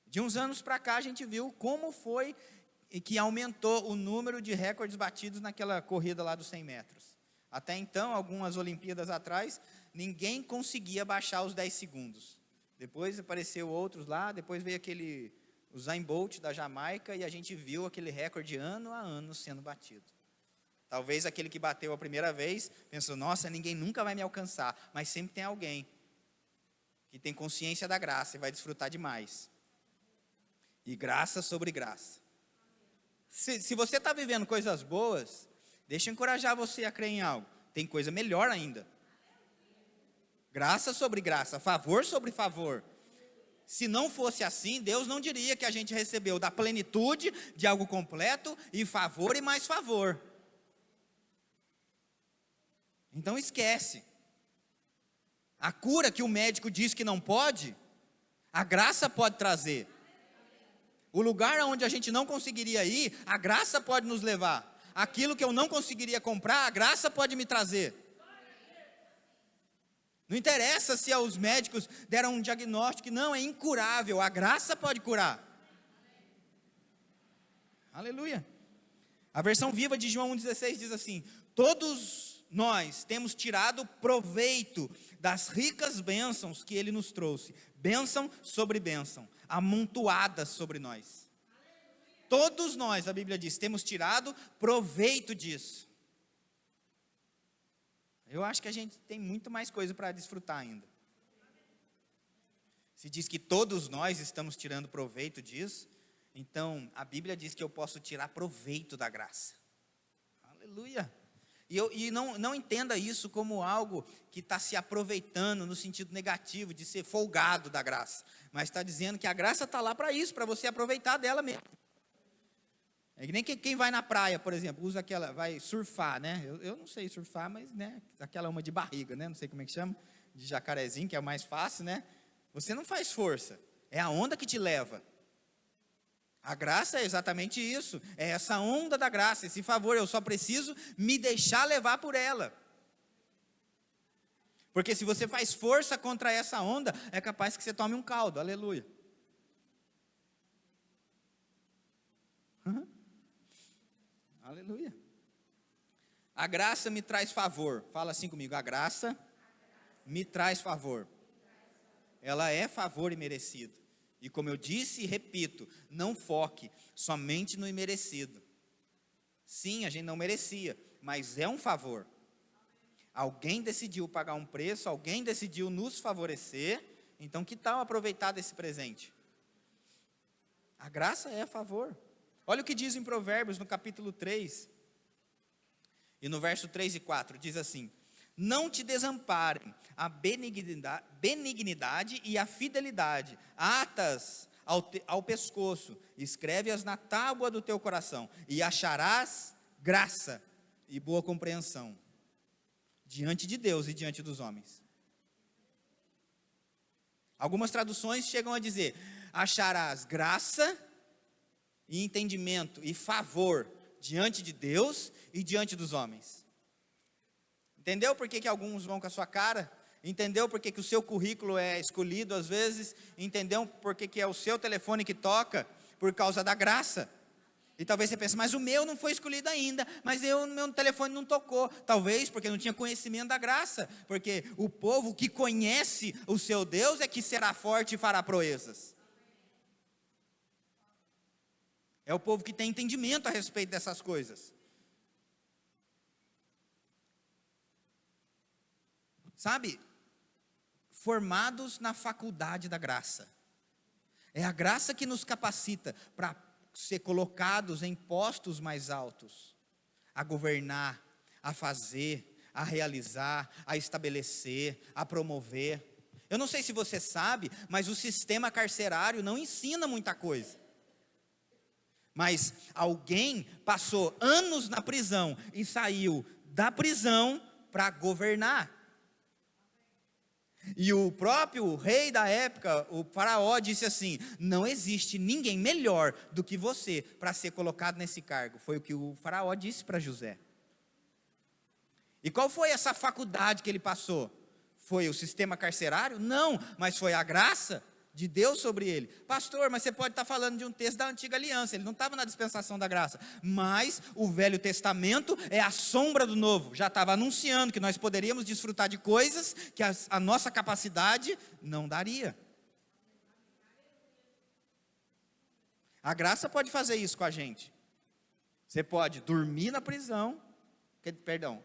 De uns anos para cá a gente viu como foi que aumentou o número de recordes batidos naquela corrida lá dos 100 metros. Até então, algumas Olimpíadas atrás, ninguém conseguia baixar os 10 segundos. Depois apareceu outros lá, depois veio o Usain Bolt da Jamaica, e a gente viu aquele recorde ano a ano sendo batido. Talvez aquele que bateu a primeira vez, pensou, nossa, ninguém nunca vai me alcançar, mas sempre tem alguém que tem consciência da graça e vai desfrutar demais. E graça sobre graça. Se você está vivendo coisas boas, deixa eu encorajar você a crer em algo. Tem coisa melhor ainda. Graça sobre graça, favor sobre favor. Se não fosse assim, Deus não diria que a gente recebeu da plenitude de algo completo e favor e mais favor. Então esquece. A cura que o médico diz que não pode, a graça pode trazer. O lugar onde a gente não conseguiria ir, a graça pode nos levar. Aquilo que eu não conseguiria comprar, a graça pode me trazer. Não interessa se os médicos deram um diagnóstico que não é incurável, a graça pode curar. Aleluia. A versão viva de João 1,16 diz assim: todos nós temos tirado proveito das ricas bênçãos que Ele nos trouxe, bênção sobre bênção, amontoadas sobre nós. Todos nós, a Bíblia diz, temos tirado proveito disso. Eu acho que a gente tem muito mais coisa para desfrutar ainda. Se diz que todos nós estamos tirando proveito disso, então a Bíblia diz que eu posso tirar proveito da graça. Aleluia! E não entenda isso como algo que está se aproveitando no sentido negativo, de ser folgado da graça. Mas está dizendo que a graça está lá para isso, para você aproveitar dela mesmo. É que nem quem vai na praia, por exemplo, usa aquela, vai surfar, né? Eu não sei surfar, mas, né, aquela uma de barriga, né? Não sei como é que chama, de jacarezinho, que é o mais fácil, né? Você não faz força, é a onda que te leva. A graça é exatamente isso, é essa onda da graça, esse favor, eu só preciso me deixar levar por ela. Porque se você faz força contra essa onda, é capaz que você tome um caldo, aleluia. Aleluia. A graça me traz favor. Fala assim comigo, a graça me traz favor. Ela é favor imerecido. E como eu disse e repito, não foque somente no imerecido. Sim, a gente não merecia, mas é um favor. Alguém decidiu pagar um preço, alguém decidiu nos favorecer, então que tal aproveitar desse presente? A graça é favor. Olha o que diz em Provérbios, no capítulo 3, e no verso 3 e 4, diz assim: não te desamparem a benignidade e a fidelidade, atas ao pescoço, escreve-as na tábua do teu coração, e acharás graça e boa compreensão, diante de Deus e diante dos homens. Algumas traduções chegam a dizer, acharás graça e entendimento e favor diante de Deus e diante dos homens. Entendeu por que alguns vão com a sua cara? Entendeu por que o seu currículo é escolhido às vezes? Entendeu por que é o seu telefone que toca? Por causa da graça. E talvez você pense, mas o meu não foi escolhido ainda, mas meu telefone não tocou. Talvez porque não tinha conhecimento da graça, porque o povo que conhece o seu Deus é que será forte e fará proezas. É o povo que tem entendimento a respeito dessas coisas. Sabe, formados na faculdade da graça. É a graça que nos capacita para ser colocados em postos mais altos, a governar, a fazer, a realizar, a estabelecer, a promover. Eu não sei se você sabe, mas o sistema carcerário não ensina muita coisa. Mas alguém passou anos na prisão e saiu da prisão para governar. E o próprio rei da época, o faraó, disse assim, não existe ninguém melhor do que você para ser colocado nesse cargo. Foi o que o faraó disse para José. E qual foi essa faculdade que ele passou? Foi o sistema carcerário? Não, mas foi a graça de Deus sobre ele. Pastor, mas você pode estar falando de um texto da antiga aliança, ele não estava na dispensação da graça, mas o Velho Testamento é a sombra do Novo, já estava anunciando que nós poderíamos desfrutar de coisas que a nossa capacidade não daria. A graça pode fazer isso com a gente. Você pode dormir na prisão,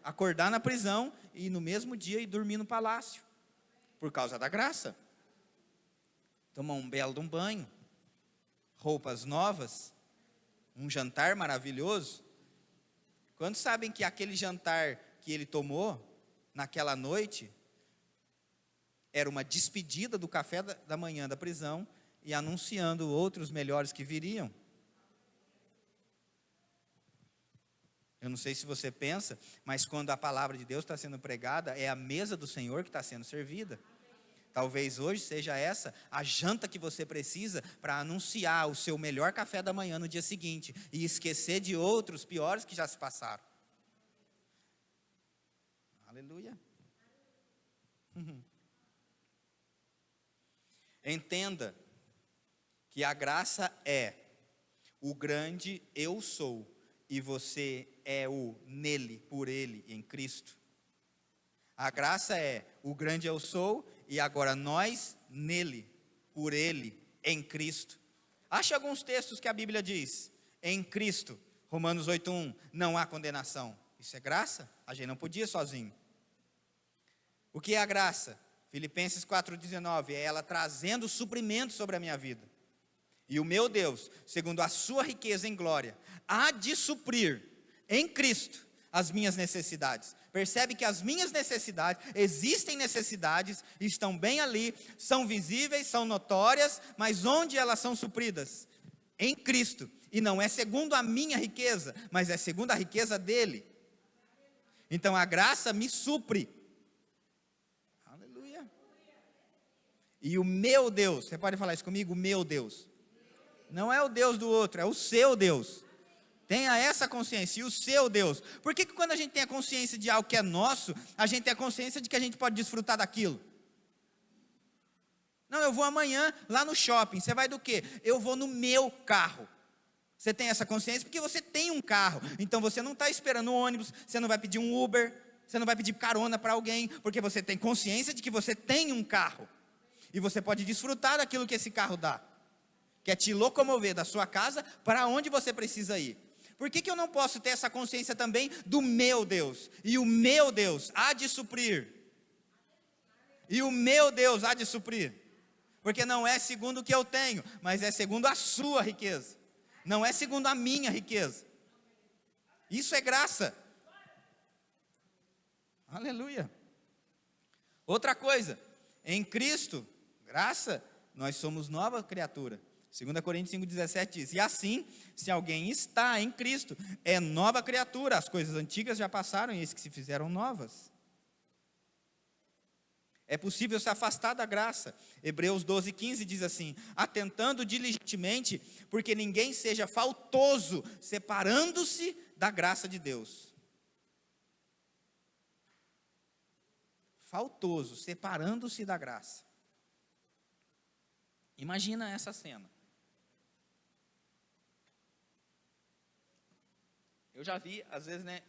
acordar na prisão e no mesmo dia ir dormir no palácio, por causa da graça. Tomar um belo de um banho, roupas novas, um jantar maravilhoso. Quantos sabem que aquele jantar que ele tomou naquela noite era uma despedida do café da manhã da prisão e anunciando outros melhores que viriam? Eu não sei se você pensa, mas quando a palavra de Deus está sendo pregada, é a mesa do Senhor que está sendo servida. Talvez hoje seja essa a janta que você precisa para anunciar o seu melhor café da manhã no dia seguinte e esquecer de outros piores que já se passaram. Aleluia. Entenda que a graça é o grande eu sou e você é o nele, por ele, em Cristo. A graça é o grande eu sou e agora nós nele, por ele, em Cristo. Ache alguns textos que a Bíblia diz, em Cristo, Romanos 8:1, não há condenação. Isso é graça? A gente não podia sozinho. O que é a graça? Filipenses 4:19, é ela trazendo suprimento sobre a minha vida. E o meu Deus, segundo a sua riqueza em glória, há de suprir em Cristo as minhas necessidades. Percebe que as minhas necessidades, existem necessidades, estão bem ali, são visíveis, são notórias, mas onde elas são supridas? Em Cristo. E não é segundo a minha riqueza, mas é segundo a riqueza dele. Então a graça me supre. Aleluia. E o meu Deus, você pode falar isso comigo? O meu Deus. Não é o Deus do outro, é o seu Deus. Tenha essa consciência, e o seu Deus. Por que quando a gente tem a consciência de algo que é nosso, a gente tem a consciência de que a gente pode desfrutar daquilo? Não, eu vou amanhã lá no shopping. Você vai do quê? Eu vou no meu carro. Você tem essa consciência porque você tem um carro. Então você não está esperando um ônibus, você não vai pedir um Uber, você não vai pedir carona para alguém, porque você tem consciência de que você tem um carro. E você pode desfrutar daquilo que esse carro dá, que é te locomover da sua casa para onde você precisa ir. Por que eu não posso ter essa consciência também do meu Deus? E o meu Deus há de suprir. E o meu Deus há de suprir. Porque não é segundo o que eu tenho, mas é segundo a sua riqueza. Não é segundo a minha riqueza. Isso é graça. Aleluia. Outra coisa, em Cristo, graça, nós somos nova criatura. 2 Coríntios 5,17 diz, e assim, se alguém está em Cristo, é nova criatura, as coisas antigas já passaram e eis que se fizeram novas. É possível se afastar da graça. Hebreus 12,15 diz assim, atentando diligentemente, porque ninguém seja faltoso, separando-se da graça de Deus. Faltoso, separando-se da graça. Imagina essa cena. Eu já vi, às vezes, né,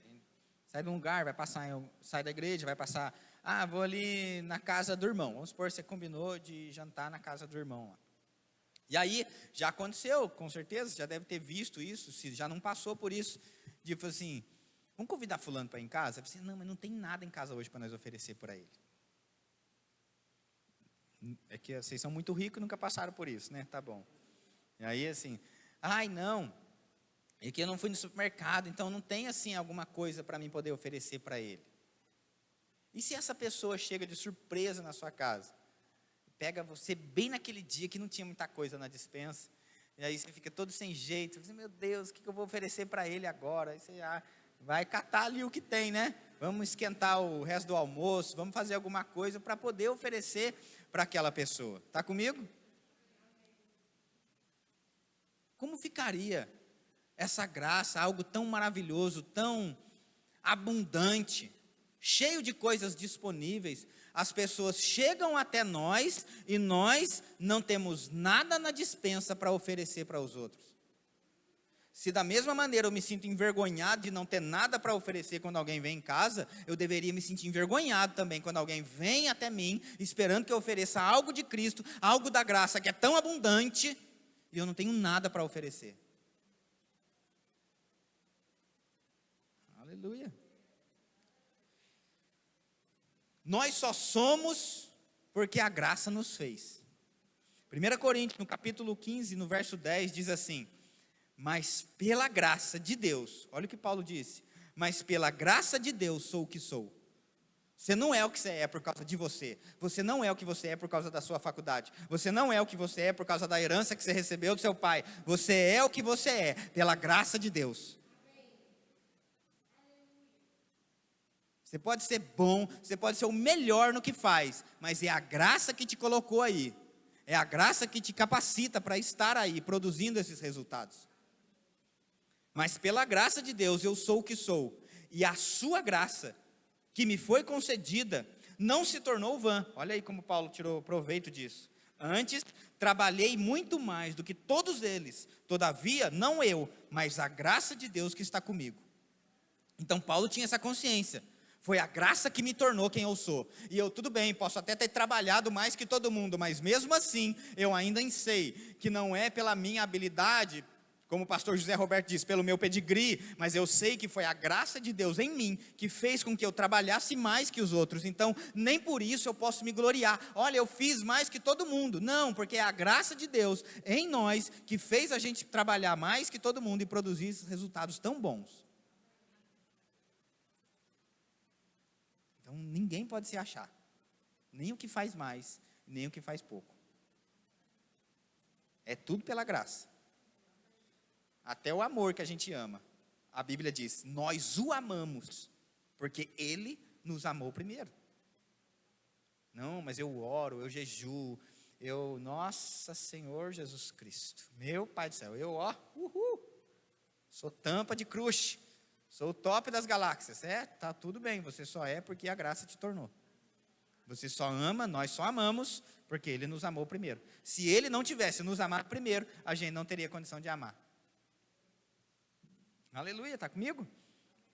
sai de um lugar, vai passar, sai da igreja, vai passar, vou ali na casa do irmão, vamos supor, você combinou de jantar na casa do irmão lá. E aí, já aconteceu, com certeza, já deve ter visto isso, se já não passou por isso, de falar assim, vamos convidar fulano para ir em casa? Eu falei, não, mas não tem nada em casa hoje para nós oferecer para ele. É que vocês são muito ricos e nunca passaram por isso, né? Tá bom. E aí, assim, não, é que eu não fui no supermercado, então não tem, assim, alguma coisa para mim poder oferecer para ele. E se essa pessoa chega de surpresa na sua casa, pega você bem naquele dia que não tinha muita coisa na despensa, e aí você fica todo sem jeito, você, meu Deus, o que eu vou oferecer para ele agora? Aí você vai catar ali o que tem, né? Vamos esquentar o resto do almoço, vamos fazer alguma coisa para poder oferecer para aquela pessoa. Está comigo? Como ficaria essa graça, algo tão maravilhoso, tão abundante, cheio de coisas disponíveis, as pessoas chegam até nós e nós não temos nada na despensa para oferecer para os outros. Se da mesma maneira eu me sinto envergonhado de não ter nada para oferecer quando alguém vem em casa, eu deveria me sentir envergonhado também quando alguém vem até mim, esperando que eu ofereça algo de Cristo, algo da graça que é tão abundante, e eu não tenho nada para oferecer. Aleluia. Nós só somos porque a graça nos fez. 1 Coríntios, no capítulo 15, no verso 10, diz assim, mas pela graça de Deus, olha o que Paulo disse, mas pela graça de Deus sou o que sou. Você não é o que você é por causa de você. Você não é o que você é por causa da sua faculdade. Você não é o que você é por causa da herança que você recebeu do seu pai. Você é o que você é pela graça de Deus. Você pode ser bom, você pode ser o melhor no que faz, mas é a graça que te colocou aí. É a graça que te capacita para estar aí, produzindo esses resultados. Mas pela graça de Deus eu sou o que sou. E a sua graça, que me foi concedida, não se tornou vã. Olha aí como Paulo tirou proveito disso. Antes, trabalhei muito mais do que todos eles. Todavia, não eu, mas a graça de Deus que está comigo. Então, Paulo tinha essa consciência. Foi a graça que me tornou quem eu sou. E eu, tudo bem, posso até ter trabalhado mais que todo mundo, mas mesmo assim, eu ainda sei que não é pela minha habilidade, como o pastor José Roberto diz, pelo meu pedigree, mas eu sei que foi a graça de Deus em mim, que fez com que eu trabalhasse mais que os outros. Então, nem por isso eu posso me gloriar. Olha, eu fiz mais que todo mundo. Não, porque é a graça de Deus em nós, que fez a gente trabalhar mais que todo mundo e produzir esses resultados tão bons. Então, ninguém pode se achar, nem o que faz mais, nem o que faz pouco. É tudo pela graça. Até o amor que a gente ama. A Bíblia diz, nós o amamos, porque Ele nos amou primeiro. Não, mas eu oro, eu jejuo, nossa Senhor Jesus Cristo, meu Pai do céu, sou tampa de crush. Sou o top das galáxias. Tá tudo bem, você só é porque a graça te tornou. Você só ama, nós só amamos, porque Ele nos amou primeiro. Se Ele não tivesse nos amado primeiro, a gente não teria condição de amar. Aleluia, está comigo?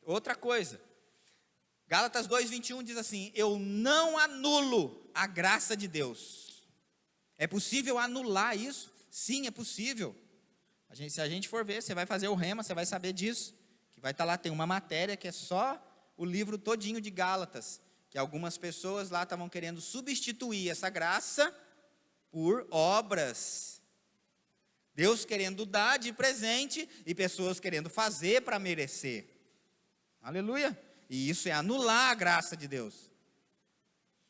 Outra coisa, Gálatas 2:21 diz assim, eu não anulo a graça de Deus. É possível anular isso? Sim, é possível. Se a gente for ver, você vai fazer o rema, você vai saber disso. Que vai estar lá, tem uma matéria que é só o livro todinho de Gálatas, que algumas pessoas lá estavam querendo substituir essa graça por obras. Deus querendo dar de presente e pessoas querendo fazer para merecer. Aleluia! E isso é anular a graça de Deus.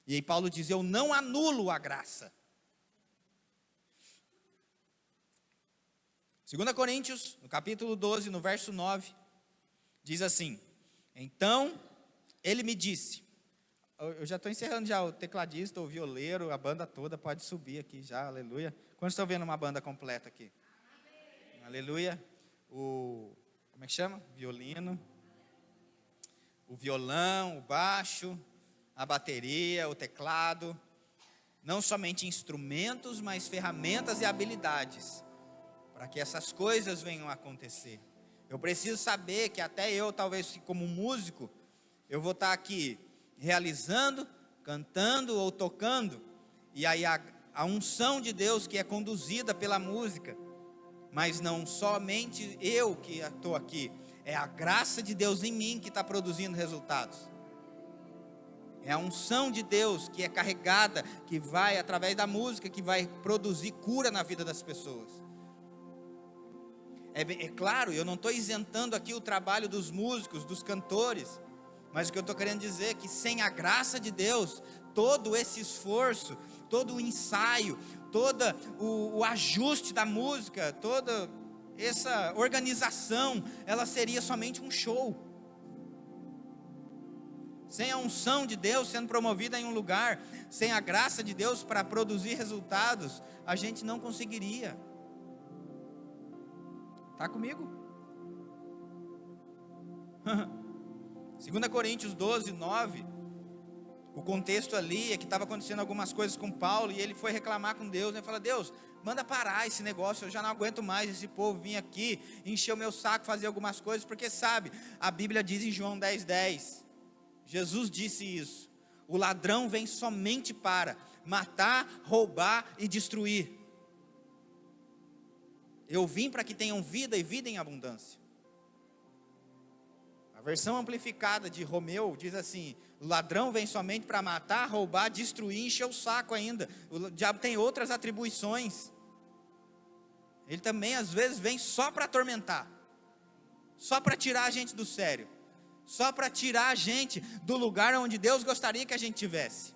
E aí Paulo diz, eu não anulo a graça. 2 Coríntios, no capítulo 12, no verso 9, diz assim, então ele me disse, eu já estou encerrando já, o tecladista, o violeiro, a banda toda pode subir aqui já, aleluia. Quantos estão vendo uma banda completa aqui? Amém. Aleluia. Como é que chama? Violino, o violão, o baixo, a bateria, o teclado, não somente instrumentos, mas ferramentas e habilidades, para que essas coisas venham a acontecer. Eu preciso saber que até eu, talvez como músico, eu vou estar aqui realizando, cantando ou tocando, e aí a unção de Deus que é conduzida pela música, mas não somente eu que estou aqui, é a graça de Deus em mim que está produzindo resultados. É a unção de Deus que é carregada, que vai através da música, que vai produzir cura na vida das pessoas. É claro, eu não estou isentando aqui o trabalho dos músicos, dos cantores, mas o que eu estou querendo dizer é que sem a graça de Deus, todo esse esforço, todo o ensaio, todo o ajuste da música, toda essa organização, ela seria somente um show. Sem a unção de Deus sendo promovida em um lugar, sem a graça de Deus para produzir resultados, a gente não conseguiria. Está comigo? 2 Coríntios 12, 9, o contexto ali é que estava acontecendo algumas coisas com Paulo, e ele foi reclamar com Deus, ele falou, Deus, manda parar esse negócio, eu já não aguento mais esse povo vir aqui, encher o meu saco, fazer algumas coisas, porque sabe, a Bíblia diz em João 10:10, Jesus disse isso, o ladrão vem somente para matar, roubar e destruir. Eu vim para que tenham vida e vida em abundância. A versão amplificada de Romeu diz assim, o ladrão vem somente para matar, roubar, destruir, encher o saco ainda. O diabo tem outras atribuições. Ele também às vezes vem só para atormentar, só para tirar a gente do sério, só para tirar a gente do lugar onde Deus gostaria que a gente tivesse.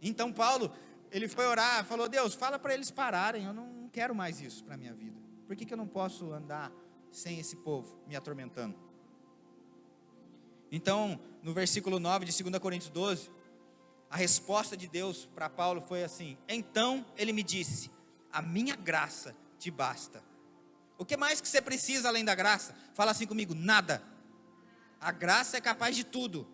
Então Paulo, ele foi orar, falou, Deus, fala para eles pararem, eu não quero mais isso para a minha vida. Por que eu não posso andar sem esse povo me atormentando? Então, no versículo 9 de 2 Coríntios 12, a resposta de Deus para Paulo foi assim, então ele me disse, a minha graça te basta. O que mais que você precisa além da graça? Fala assim comigo, nada. A graça é capaz de tudo.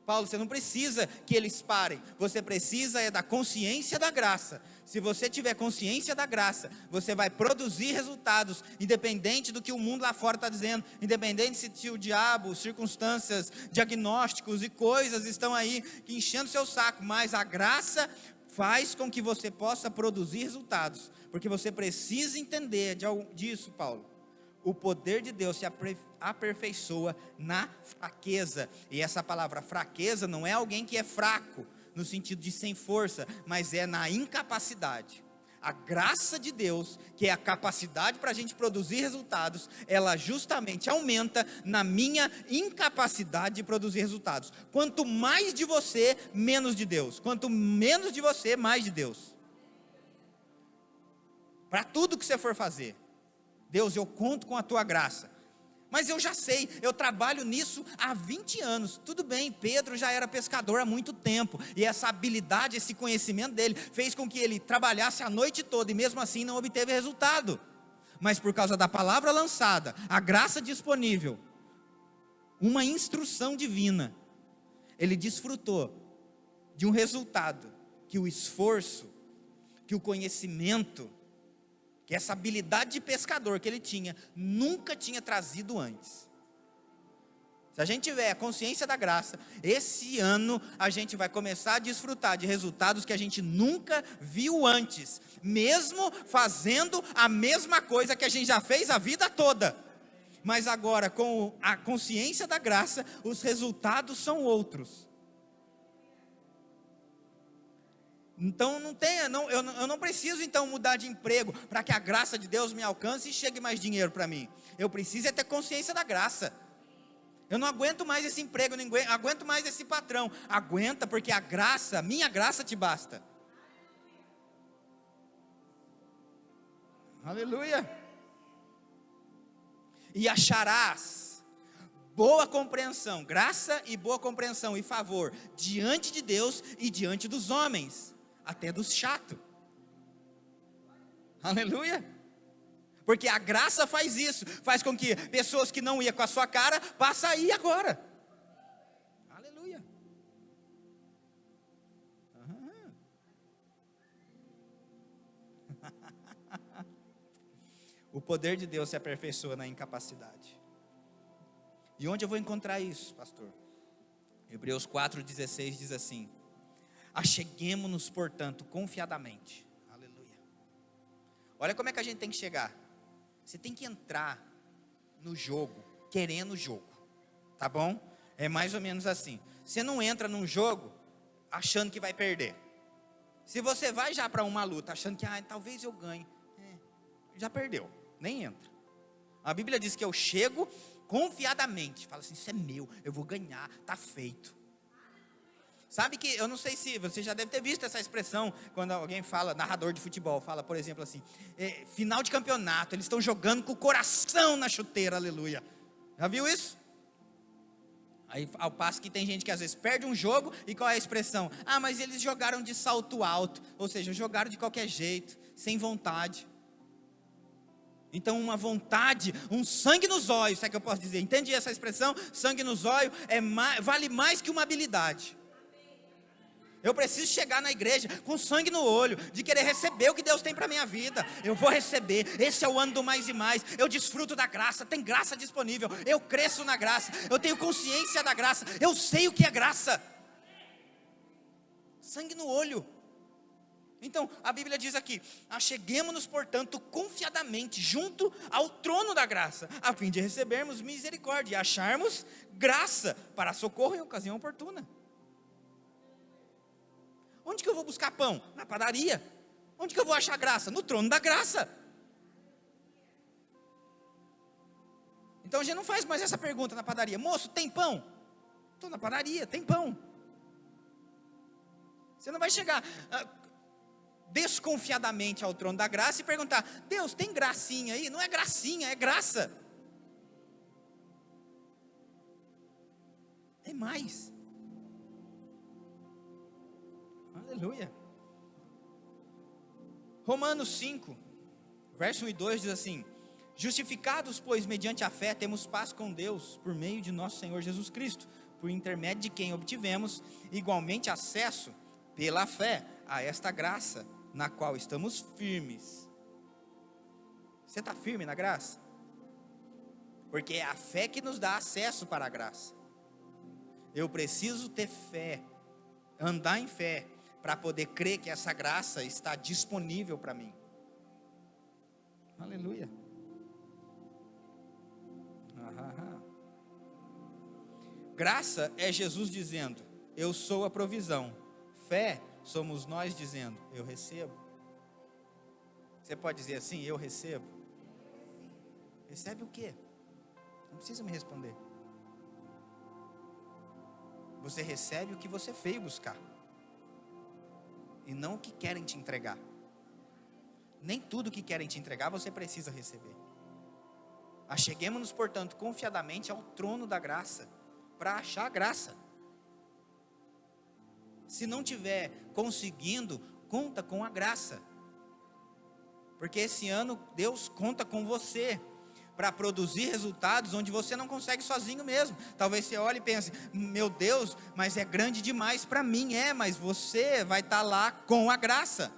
Paulo, você não precisa que eles parem, você precisa é da consciência da graça. Se você tiver consciência da graça, você vai produzir resultados, independente do que o mundo lá fora está dizendo, independente se o diabo, circunstâncias, diagnósticos e coisas estão aí enchendo seu saco, mas a graça faz com que você possa produzir resultados, porque você precisa entender disso, Paulo. O poder de Deus se aperfeiçoa na fraqueza. E essa palavra fraqueza não é alguém que é fraco, no sentido de sem força, mas é na incapacidade. A graça de Deus, que é a capacidade para a gente produzir resultados, ela justamente aumenta na minha incapacidade de produzir resultados. Quanto mais de você, menos de Deus. Quanto menos de você, mais de Deus. Para tudo que você for fazer. Deus, eu conto com a tua graça, mas eu já sei, eu trabalho nisso há 20 anos, tudo bem, Pedro já era pescador há muito tempo, e essa habilidade, esse conhecimento dele, fez com que ele trabalhasse a noite toda, e mesmo assim não obteve resultado, mas por causa da palavra lançada, a graça disponível, uma instrução divina, ele desfrutou de um resultado, que o esforço, que o conhecimento, que essa habilidade de pescador que ele tinha, nunca tinha trazido antes. Se a gente tiver a consciência da graça, esse ano a gente vai começar a desfrutar de resultados que a gente nunca viu antes, mesmo fazendo a mesma coisa que a gente já fez a vida toda, mas agora com a consciência da graça, os resultados são outros. Então eu não preciso então mudar de emprego para que a graça de Deus me alcance e chegue mais dinheiro para mim. Eu preciso é ter consciência da graça. Eu não aguento mais esse emprego, não aguento mais esse patrão. Aguenta, porque a graça, minha graça te basta. Aleluia. E acharás boa compreensão, graça e boa compreensão e favor diante de Deus e diante dos homens. Até dos chatos. Aleluia. Porque a graça faz isso. Faz com que pessoas que não iam com a sua cara, passem a ir agora. Aleluia. O poder de Deus se aperfeiçoa na incapacidade. E onde eu vou encontrar isso, pastor? Hebreus 4,16 diz assim: acheguemo-nos, portanto, confiadamente. Aleluia. Olha como é que a gente tem que chegar. Você tem que entrar no jogo, querendo o jogo. Tá bom? É mais ou menos assim. Você não entra num jogo achando que vai perder. Se você vai já para uma luta achando que talvez eu ganhe, já perdeu, nem entra. A Bíblia diz que eu chego confiadamente. Fala assim, isso é meu, eu vou ganhar, está feito. Sabe que, eu não sei se você já deve ter visto essa expressão, quando alguém fala, narrador de futebol, fala, por exemplo assim, final de campeonato, eles estão jogando com o coração na chuteira, aleluia. Já viu isso? Aí, ao passo que tem gente que às vezes perde um jogo, e qual é a expressão? Mas eles jogaram de salto alto, ou seja, jogaram de qualquer jeito, sem vontade. Então uma vontade, um sangue nos olhos, se é que eu posso dizer, entendi essa expressão? Sangue nos olhos vale mais que uma habilidade. Eu preciso chegar na igreja com sangue no olho, de querer receber o que Deus tem para a minha vida. Eu vou receber, esse é o ano do mais e mais. Eu desfruto da graça, tem graça disponível. Eu cresço na graça, eu tenho consciência da graça. Eu sei o que é graça. Sangue no olho. Então, a Bíblia diz aqui, acheguemo-nos, portanto, confiadamente, junto ao trono da graça, a fim de recebermos misericórdia e acharmos graça para socorro em ocasião oportuna. Onde que eu vou buscar pão? Na padaria. Onde que eu vou achar graça? No trono da graça. Então a gente não faz mais essa pergunta na padaria. Moço, tem pão? Estou na padaria, tem pão. Você não vai chegar desconfiadamente ao trono da graça e perguntar, Deus, tem gracinha aí? Não é gracinha, é graça. Tem mais. Aleluia. Romanos 5, verso 1 e 2 diz assim: justificados, pois, mediante a fé, temos paz com Deus, por meio de nosso Senhor Jesus Cristo, por intermédio de quem obtivemos igualmente acesso pela fé a esta graça, na qual estamos firmes. Você está firme na graça? Porque é a fé que nos dá acesso para a graça. Eu preciso ter fé, andar em fé, para poder crer que essa graça está disponível para mim. Aleluia. Graça é Jesus dizendo, eu sou a provisão. Fé somos nós dizendo, eu recebo. Você pode dizer assim, eu recebo? Recebe o quê? Não precisa me responder. Você recebe o que você veio buscar, e não o que querem te entregar. Nem tudo que querem te entregar você precisa receber. Acheguemos-nos, portanto, confiadamente ao trono da graça, para achar graça. Se não tiver conseguindo, conta com a graça. Porque esse ano Deus conta com você para produzir resultados onde você não consegue sozinho mesmo. Talvez você olhe e pense, meu Deus, mas é grande demais para mim. Mas você vai estar lá com a graça.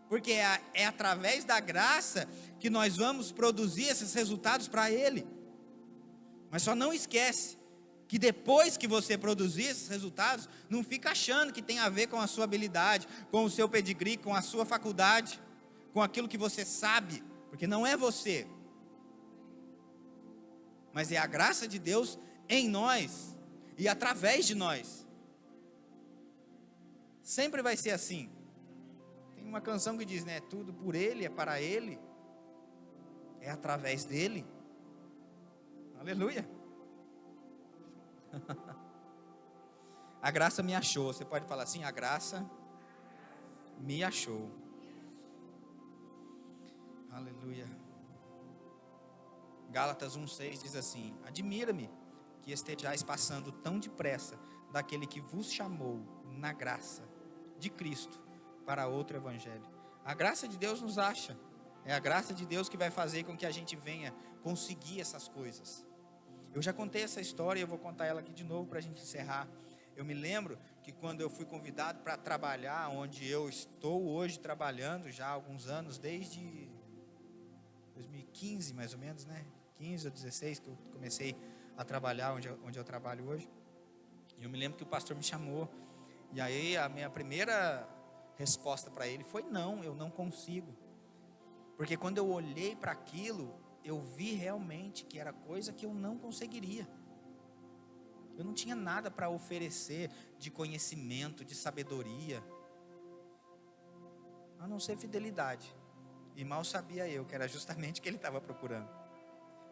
Porque é através da graça que nós vamos produzir esses resultados para Ele. Mas só não esquece que depois que você produzir esses resultados, não fica achando que tem a ver com a sua habilidade, com o seu pedigree, com a sua faculdade, com aquilo que você sabe, porque não é você, mas é a graça de Deus em nós e através de nós. Sempre vai ser assim. Tem uma canção que diz, né? Tudo por Ele, é para Ele, é através dEle. Aleluia. A graça me achou. Você pode falar assim, a graça me achou. Aleluia. Gálatas 1:6 diz assim, admira-me que estejais passando tão depressa daquele que vos chamou na graça de Cristo para outro evangelho. A graça de Deus nos acha. É a graça de Deus que vai fazer com que a gente venha conseguir essas coisas. Eu já contei essa história e eu vou contar ela aqui de novo para a gente encerrar. Eu me lembro que quando eu fui convidado para trabalhar, onde eu estou hoje trabalhando já há alguns anos, desde 2015 mais ou menos, né? 15 ou 16 que eu comecei a trabalhar onde eu trabalho hoje. E eu me lembro que o pastor me chamou. E aí a minha primeira resposta para ele foi não, eu não consigo. Porque quando eu olhei para aquilo, eu vi realmente que era coisa que eu não conseguiria. Eu não tinha nada para oferecer de conhecimento, de sabedoria, a não ser fidelidade. E mal sabia eu que era justamente o que ele estava procurando.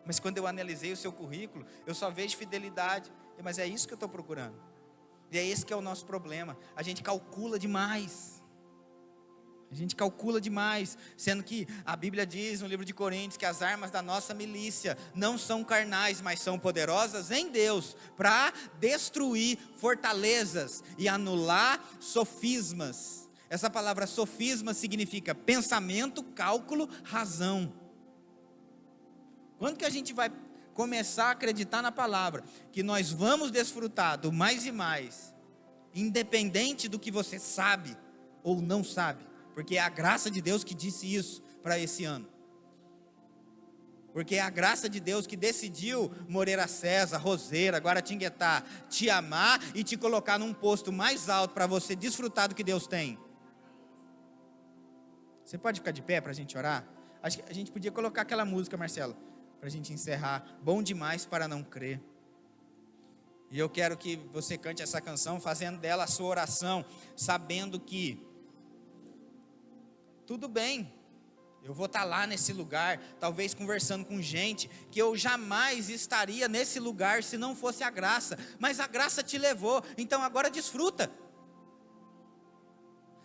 Mas quando eu analisei o seu currículo, eu só vejo fidelidade. Mas é isso que eu estou procurando. E é esse que é o nosso problema. A gente calcula demais. A gente calcula demais, sendo que a Bíblia diz no livro de Coríntios que as armas da nossa milícia não são carnais, mas são poderosas em Deus para destruir fortalezas e anular sofismas. Essa palavra sofisma significa pensamento, cálculo, razão. Quando que a gente vai começar a acreditar na palavra, que nós vamos desfrutar do mais e mais, independente do que você sabe ou não sabe? Porque é a graça de Deus que disse isso para esse ano. Porque é a graça de Deus que decidiu Moreira César, Roseira, Guaratinguetá, te amar e te colocar num posto mais alto para você desfrutar do que Deus tem. Você pode ficar de pé para a gente orar? Acho que a gente podia colocar aquela música, Marcelo, para a gente encerrar. Bom demais para não crer. E eu quero que você cante essa canção, fazendo dela a sua oração, sabendo que tudo bem, eu vou estar lá nesse lugar, talvez conversando com gente, que eu jamais estaria nesse lugar se não fosse a graça, mas a graça te levou, então agora desfruta.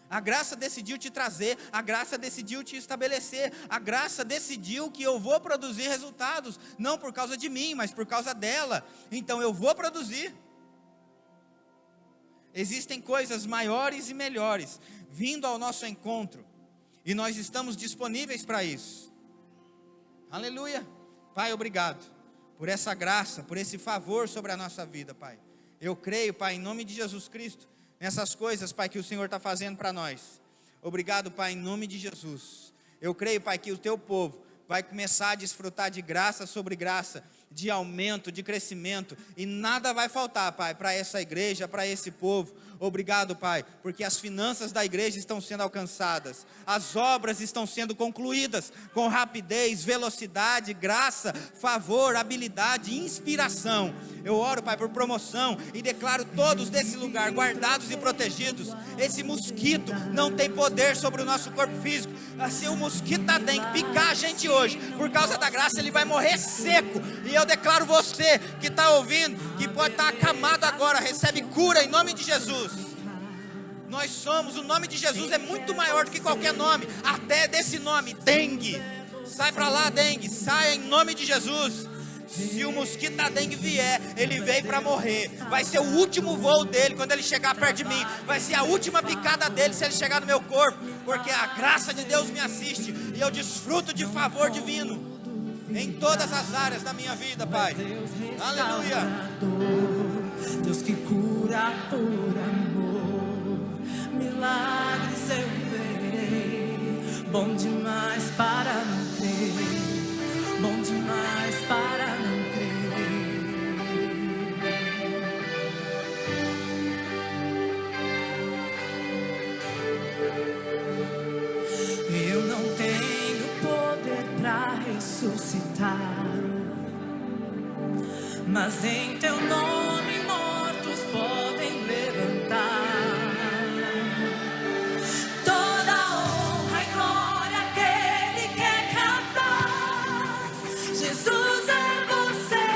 A graça decidiu te trazer, a graça decidiu te estabelecer, a graça decidiu que eu vou produzir resultados, não por causa de mim, mas por causa dela, então eu vou produzir. Existem coisas maiores e melhores vindo ao nosso encontro, e nós estamos disponíveis para isso. Aleluia. Pai, obrigado por essa graça, por esse favor sobre a nossa vida, Pai. Eu creio, Pai, em nome de Jesus Cristo, nessas coisas, Pai, que o Senhor está fazendo para nós. Obrigado, Pai, em nome de Jesus. Eu creio, Pai, que o teu povo vai começar a desfrutar de graça sobre graça, de aumento, de crescimento, e nada vai faltar, Pai, para essa igreja, para esse povo. Obrigado, Pai, porque as finanças da igreja estão sendo alcançadas, as obras estão sendo concluídas com rapidez, velocidade, graça, favor, habilidade, inspiração. Eu oro, Pai, por promoção e declaro todos desse lugar guardados e protegidos. Esse mosquito não tem poder sobre o nosso corpo físico. Se o mosquito da dengue picar a gente hoje, por causa da graça, ele vai morrer seco. E eu declaro você que está ouvindo, que pode estar acamado agora, recebe cura em nome de Jesus. Nós somos, o nome de Jesus é muito maior do que qualquer nome, até desse nome, dengue. Sai para lá, dengue, sai em nome de Jesus. Se o mosquito da dengue vier, ele veio para morrer. Vai ser o último voo dele quando ele chegar perto de mim. Vai ser a última picada dele se ele chegar no meu corpo. Porque a graça de Deus me assiste e eu desfruto de favor divino em todas as áreas da minha vida, Pai. Aleluia. Deus que cura por amor, milagres eu verei. Bom demais para não crer, bom demais para não crer. Eu não tenho poder para ressuscitar, mas em teu nome mortos podem levantar. Toda honra e glória àquele que é capaz. Jesus é você,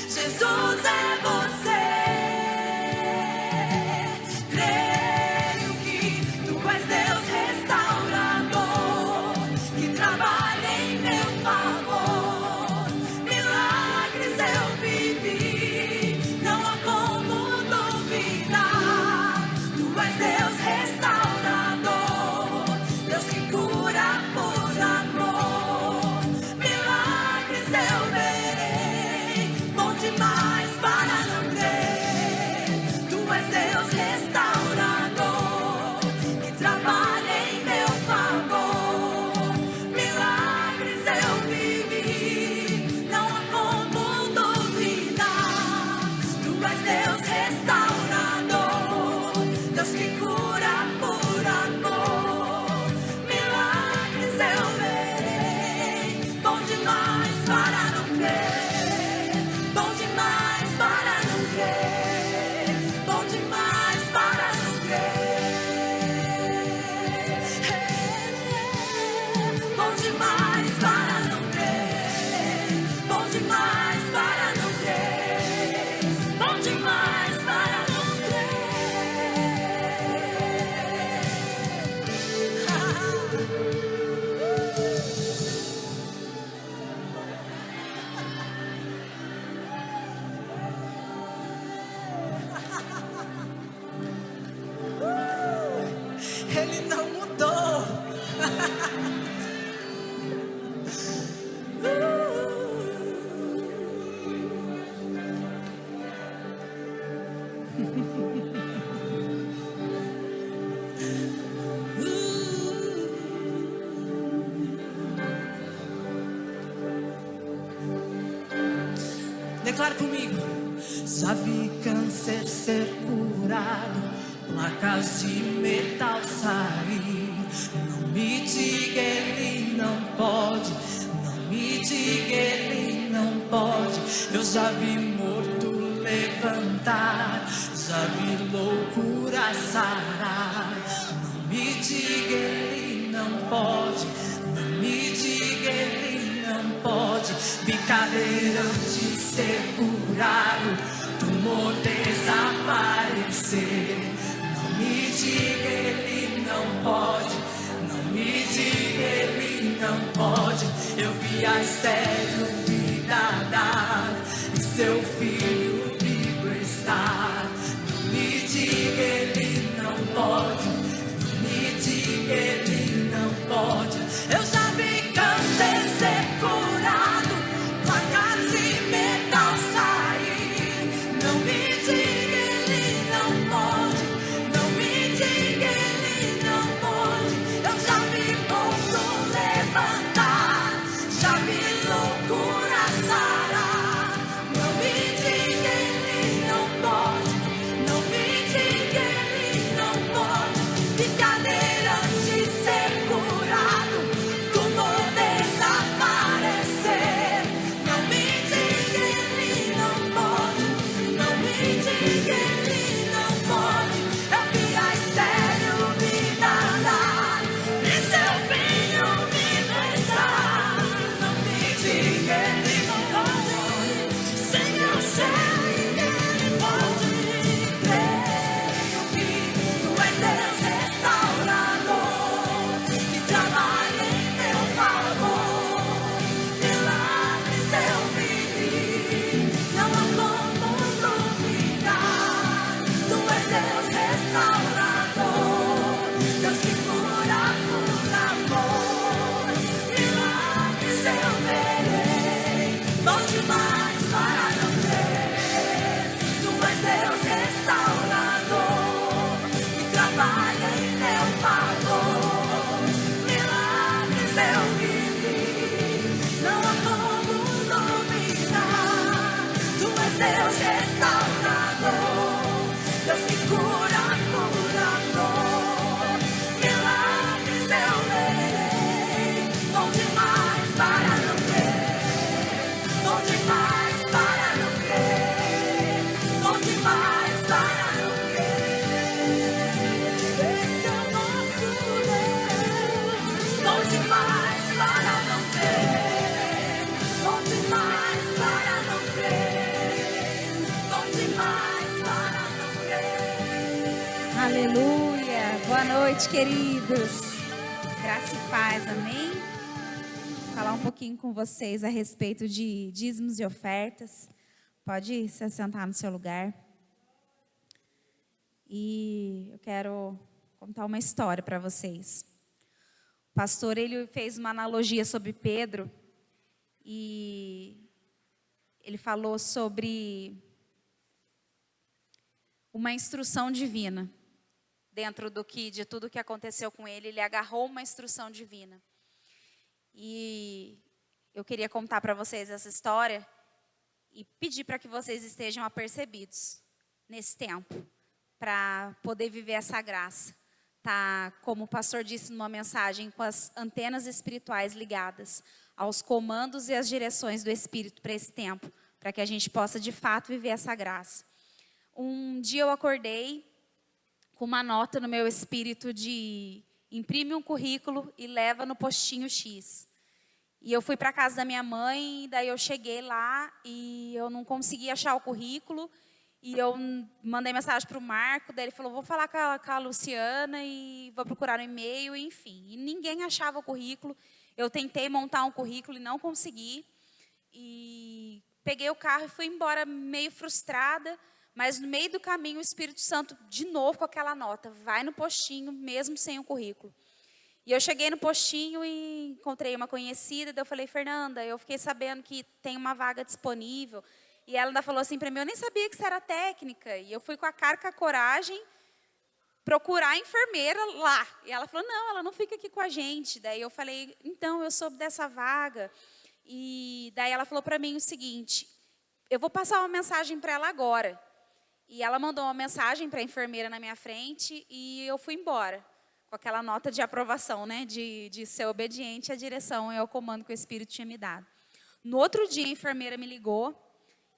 Jesus é você. Creio que tu és Deus restaurador, que trabalha em meu favor. Milagres eu vivi, não há como duvidar. Tu és Deus restaurador, Deus que cura por amor. Milagres eu verei, bom demais para não crer. Tu és Deus restaurador, que trabalha em meu favor. Milagres eu vivi, não há como duvidar. Tu és Deus restaurador, Deus que cura por amor. Milagres eu verei, bom demais para não crer, bom demais para não crer, bom demais para não crer, bom demais para não crer, bom demais para não crer, bom demais para não crer. Ele não mudou. Declara comigo. Já vi câncer ser curado, placas de metal sair. Não me diga ele não pode, não me diga ele não pode. Eu já vi morto levantar, já vi loucura sarar. Não me diga ele não pode, não me diga ele não pode. Vi cadeirante ser curado, tumor desaparecer. Não me diga ele não pode, não me diga ele não pode. Eu vi a estéril vida dar e seu filho vivo estar. Não me diga ele não pode, não me diga ele não pode. Eu já vi câncer ser curado, placas noite, queridos. Graça e paz, amém? Vou falar um pouquinho com vocês a respeito de dízimos e ofertas. Pode se assentar no seu lugar. E eu quero contar uma história para vocês. O pastor, ele fez uma analogia sobre Pedro. E ele falou sobre uma instrução divina. Dentro de tudo que aconteceu com ele, ele agarrou uma instrução divina. E eu queria contar para vocês essa história e pedir para que vocês estejam apercebidos nesse tempo, para poder viver essa graça. Tá, como o pastor disse numa mensagem, com as antenas espirituais ligadas aos comandos e às direções do Espírito para esse tempo, para que a gente possa de fato viver essa graça. Um dia eu acordei com uma nota no meu espírito de imprime um currículo e leva no postinho X. E eu fui para a casa da minha mãe, e daí eu cheguei lá e eu não consegui achar o currículo. E eu mandei mensagem para o Marco, daí ele falou, vou falar com a Luciana e vou procurar no e-mail, enfim. E ninguém achava o currículo. Eu tentei montar um currículo e não consegui. E peguei o carro e fui embora meio frustrada. Mas no meio do caminho, o Espírito Santo, de novo com aquela nota, vai no postinho, mesmo sem o currículo. E eu cheguei no postinho e encontrei uma conhecida, daí eu falei, Fernanda, eu fiquei sabendo que tem uma vaga disponível. E ela ainda falou assim para mim, eu nem sabia que você era técnica. E eu fui com a cara, com a coragem, procurar a enfermeira lá. E ela falou, não, ela não fica aqui com a gente. Daí eu falei, então, eu soube dessa vaga. E daí ela falou para mim o seguinte, eu vou passar uma mensagem para ela agora. E ela mandou uma mensagem para a enfermeira na minha frente e eu fui embora. Com aquela nota de aprovação, né? De ser obediente à direção e ao comando que o Espírito tinha me dado. No outro dia, a enfermeira me ligou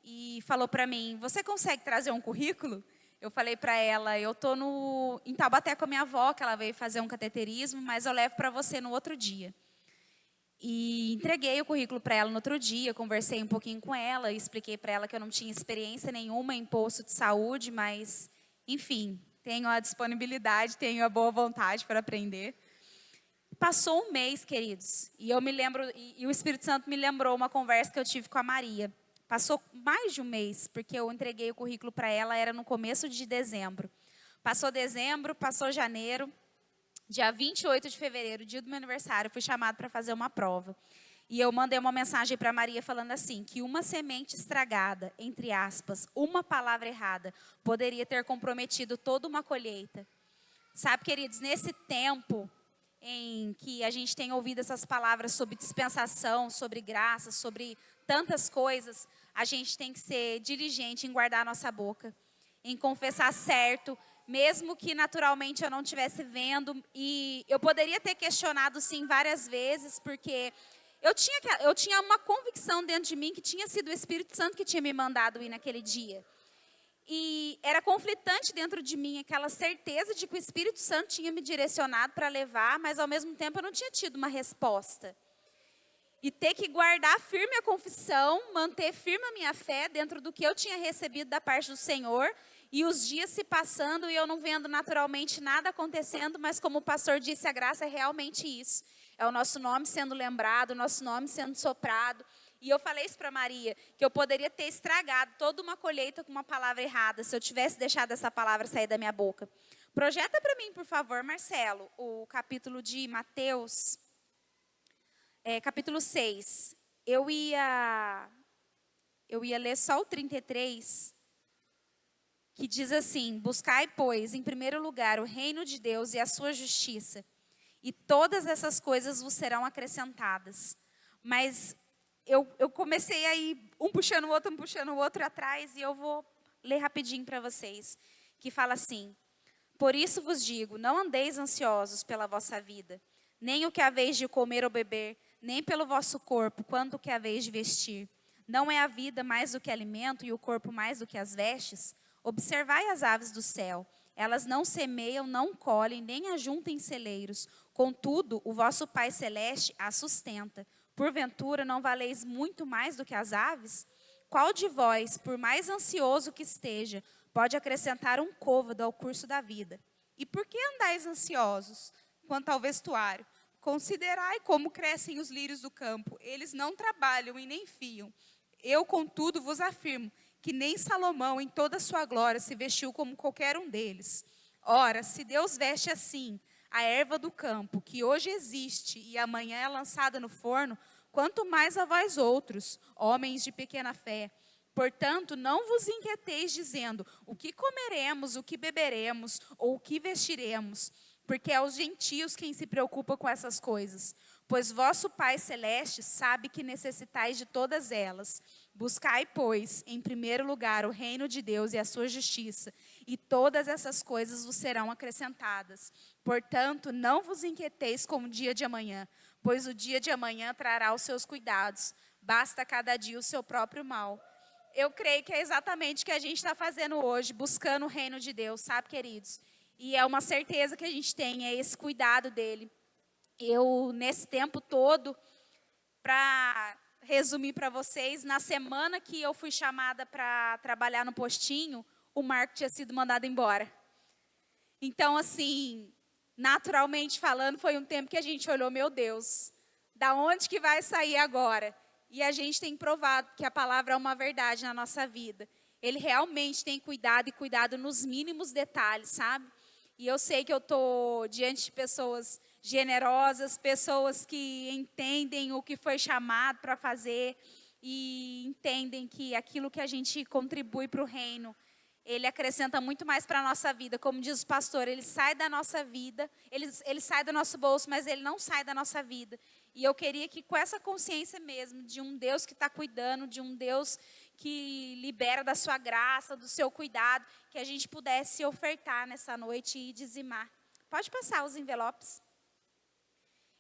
e falou para mim, você consegue trazer um currículo? Eu falei para ela, eu estou em Taubaté com a minha avó, que ela veio fazer um cateterismo, mas eu levo para você no outro dia. E entreguei o currículo para ela no outro dia, conversei um pouquinho com ela, expliquei para ela que eu não tinha experiência nenhuma em posto de saúde, mas, enfim, tenho a disponibilidade, tenho a boa vontade para aprender. Passou um mês, queridos, e eu me lembro, e o Espírito Santo me lembrou uma conversa que eu tive com a Maria. Passou mais de um mês, porque eu entreguei o currículo para ela, era no começo de dezembro. Passou dezembro, passou janeiro. Dia 28 de fevereiro, dia do meu aniversário, fui chamado para fazer uma prova. E eu mandei uma mensagem para Maria falando assim, que uma semente estragada, entre aspas, uma palavra errada, poderia ter comprometido toda uma colheita. Sabe, queridos, nesse tempo em que a gente tem ouvido essas palavras sobre dispensação, sobre graça, sobre tantas coisas, a gente tem que ser diligente em guardar a nossa boca, em confessar certo, mesmo que naturalmente eu não estivesse vendo. E eu poderia ter questionado sim várias vezes, porque eu tinha uma convicção dentro de mim que tinha sido o Espírito Santo que tinha me mandado ir naquele dia. E era conflitante dentro de mim aquela certeza de que o Espírito Santo tinha me direcionado para levar, mas ao mesmo tempo eu não tinha tido uma resposta. E ter que guardar firme a confissão, manter firme a minha fé dentro do que eu tinha recebido da parte do Senhor. E os dias se passando e eu não vendo naturalmente nada acontecendo, mas como o pastor disse, a graça é realmente isso. É o nosso nome sendo lembrado, o nosso nome sendo soprado. E eu falei isso para Maria, que eu poderia ter estragado toda uma colheita com uma palavra errada, se eu tivesse deixado essa palavra sair da minha boca. Projeta para mim, por favor, Marcelo, o capítulo de Mateus, capítulo 6. Eu ia ler só o 33, que diz assim, buscai, pois, em primeiro lugar, o reino de Deus e a sua justiça, e todas essas coisas vos serão acrescentadas. Mas eu comecei a ir um puxando o outro atrás, e eu vou ler rapidinho para vocês, que fala assim, por isso vos digo, não andeis ansiosos pela vossa vida, nem o que haveis de comer ou beber, nem pelo vosso corpo, quanto o que haveis de vestir. Não é a vida mais do que alimento, e o corpo mais do que as vestes? Observai as aves do céu, elas não semeiam, não colhem, nem ajuntam em celeiros, contudo, o vosso Pai Celeste as sustenta. Porventura, não valeis muito mais do que as aves? Qual de vós, por mais ansioso que esteja, pode acrescentar um côvado ao curso da vida? E por que andais ansiosos quanto ao vestuário? Considerai como crescem os lírios do campo. Eles não trabalham e nem fiam. Eu, contudo, vos afirmo que nem Salomão, em toda a sua glória, se vestiu como qualquer um deles. Ora, se Deus veste assim a erva do campo, que hoje existe e amanhã é lançada no forno, quanto mais a vós outros, homens de pequena fé. Portanto, não vos inquieteis dizendo, o que comeremos, o que beberemos, ou o que vestiremos, porque é os gentios quem se preocupa com essas coisas. Pois vosso Pai Celeste sabe que necessitais de todas elas. Buscai, pois, em primeiro lugar o reino de Deus e a sua justiça, e todas essas coisas vos serão acrescentadas. Portanto, não vos inquieteis com o dia de amanhã, pois o dia de amanhã trará os seus cuidados. Basta cada dia o seu próprio mal. Eu creio que é exatamente o que a gente está fazendo hoje, buscando o reino de Deus, sabe, queridos? E é uma certeza que a gente tem, é esse cuidado dele. Eu, nesse tempo todo, para resumir para vocês, na semana que eu fui chamada para trabalhar no postinho, o Marco tinha sido mandado embora. Então, assim, naturalmente falando, foi um tempo que a gente olhou, meu Deus, da onde que vai sair agora? E a gente tem provado que a palavra é uma verdade na nossa vida. Ele realmente tem cuidado e cuidado nos mínimos detalhes, sabe? E eu sei que eu estou diante de pessoas generosas, pessoas que entendem o que foi chamado para fazer e entendem que aquilo que a gente contribui para o reino, ele acrescenta muito mais para a nossa vida. Como diz o pastor, ele sai da nossa vida, ele sai do nosso bolso, mas ele não sai da nossa vida. E eu queria que com essa consciência mesmo, de um Deus que está cuidando, de um Deus que libera da sua graça, do seu cuidado, que a gente pudesse ofertar nessa noite e dizimar. Pode passar os envelopes.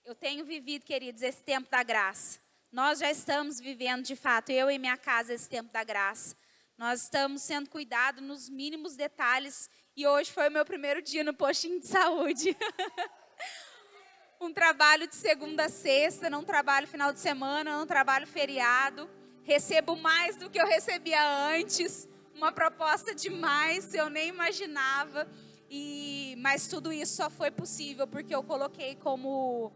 Eu tenho vivido, queridos, esse tempo da graça. Nós já estamos vivendo, de fato, eu e minha casa, esse tempo da graça. Nós estamos sendo cuidados nos mínimos detalhes. E hoje foi o meu primeiro dia no postinho de saúde. Um trabalho de segunda a sexta, não trabalho final de semana, não trabalho feriado. Recebo mais do que eu recebia antes. Uma proposta demais, eu nem imaginava. Mas tudo isso só foi possível porque eu coloquei como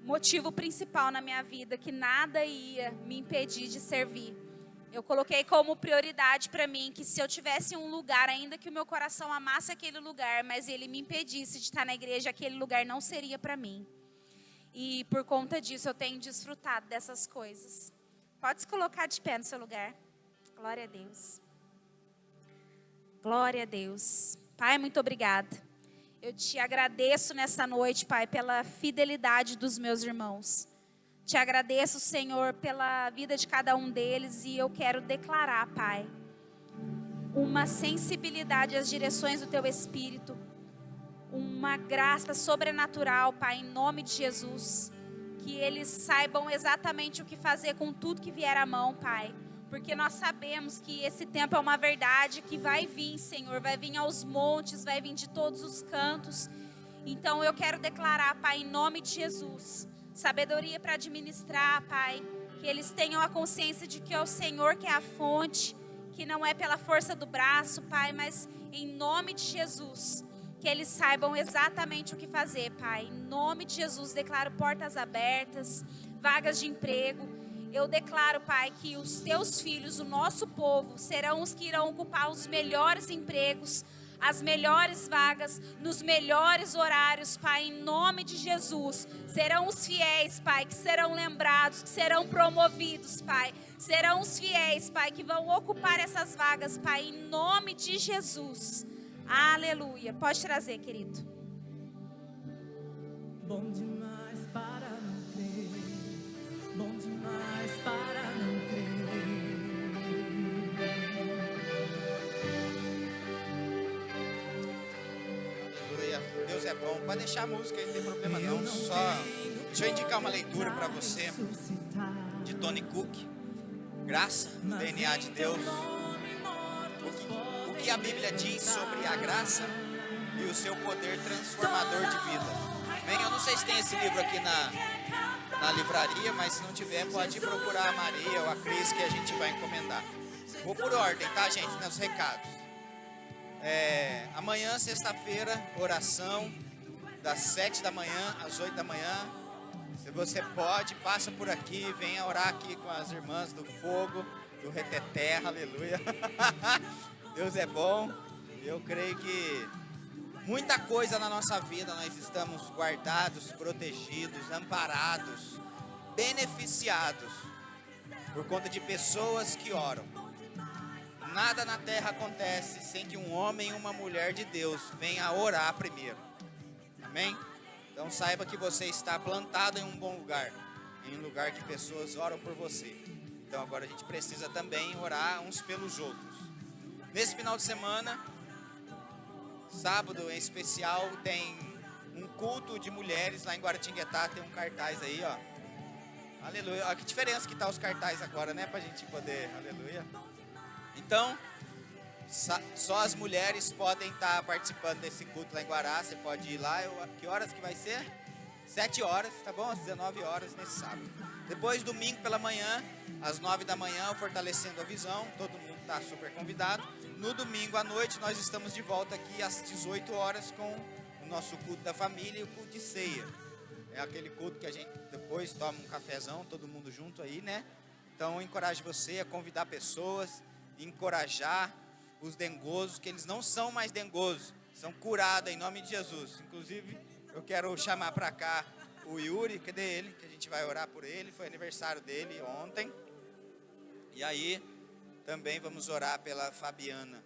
motivo principal na minha vida que nada ia me impedir de servir. Eu coloquei como prioridade para mim que se eu tivesse um lugar, ainda que o meu coração amasse aquele lugar, mas ele me impedisse de estar na igreja, aquele lugar não seria para mim. E por conta disso eu tenho desfrutado dessas coisas. Pode se colocar de pé no seu lugar. Glória a Deus. Glória a Deus. Pai, muito obrigada. Eu te agradeço nessa noite, Pai, pela fidelidade dos meus irmãos. Te agradeço, Senhor, pela vida de cada um deles e eu quero declarar, Pai, uma sensibilidade às direções do Teu Espírito, uma graça sobrenatural, Pai, em nome de Jesus, que eles saibam exatamente o que fazer com tudo que vier à mão, Pai, porque nós sabemos que esse tempo é uma verdade que vai vir, Senhor, vai vir aos montes, vai vir de todos os cantos. Então eu quero declarar, Pai, em nome de Jesus, sabedoria para administrar, Pai, que eles tenham a consciência de que é o Senhor que é a fonte, que não é pela força do braço, Pai, mas em nome de Jesus, que eles saibam exatamente o que fazer, Pai. Em nome de Jesus, declaro portas abertas, vagas de emprego. Eu declaro, Pai, que os Teus filhos, o nosso povo, serão os que irão ocupar os melhores empregos, as melhores vagas, nos melhores horários, Pai, em nome de Jesus. Serão os fiéis, Pai, que serão lembrados, que serão promovidos, Pai. Serão os fiéis, Pai, que vão ocupar essas vagas, Pai, em nome de Jesus. Aleluia. Pode trazer, querido. Bom demais para não crer, bom demais para não crer. Deus é bom. Pode deixar a música aí, não tem problema não. Só deixa eu indicar uma leitura para você de Tony Cook. Graça, no DNA de Deus. O que a Bíblia diz sobre a graça e o seu poder transformador de vida. Bem, eu não sei se tem esse livro aqui na livraria, mas se não tiver, pode procurar a Maria ou a Cris que a gente vai encomendar. Vou por ordem, tá, gente, nos recados. Amanhã, sexta-feira, oração, das 7 da manhã às 8 da manhã. Se você pode, passa por aqui, venha orar aqui com as irmãs do fogo, do reteté, aleluia. Deus é bom. Eu creio que muita coisa na nossa vida nós estamos guardados, protegidos, amparados, beneficiados por conta de pessoas que oram. Nada na terra acontece sem que um homem e uma mulher de Deus venha orar primeiro. Amém? Então saiba que você está plantado em um bom lugar, em um lugar que pessoas oram por você. Então agora a gente precisa também orar uns pelos outros. Nesse final de semana, sábado em especial, tem um culto de mulheres lá em Guaratinguetá, tem um cartaz aí, ó. Aleluia. Olha que diferença que tá os cartazes agora, né? Pra gente poder, aleluia. Então, só as mulheres podem estar participando desse culto lá em Guará. Você pode ir lá. Que horas que vai ser? 7 horas, tá bom? Às 19 horas nesse sábado. Depois, domingo pela manhã, às 9 da manhã, Fortalecendo a Visão. Todo mundo está super convidado. No domingo à noite, nós estamos de volta aqui às 18 horas com o nosso culto da família e o culto de ceia. É aquele culto que a gente depois toma um cafezão, todo mundo junto aí, né? Então, eu encorajo você a convidar pessoas, encorajar os dengosos, que eles não são mais dengosos, são curados em nome de Jesus. Inclusive, eu quero chamar para cá o Yuri, cadê ele? Que a gente vai orar por ele, foi aniversário dele ontem. E aí, também vamos orar pela Fabiana.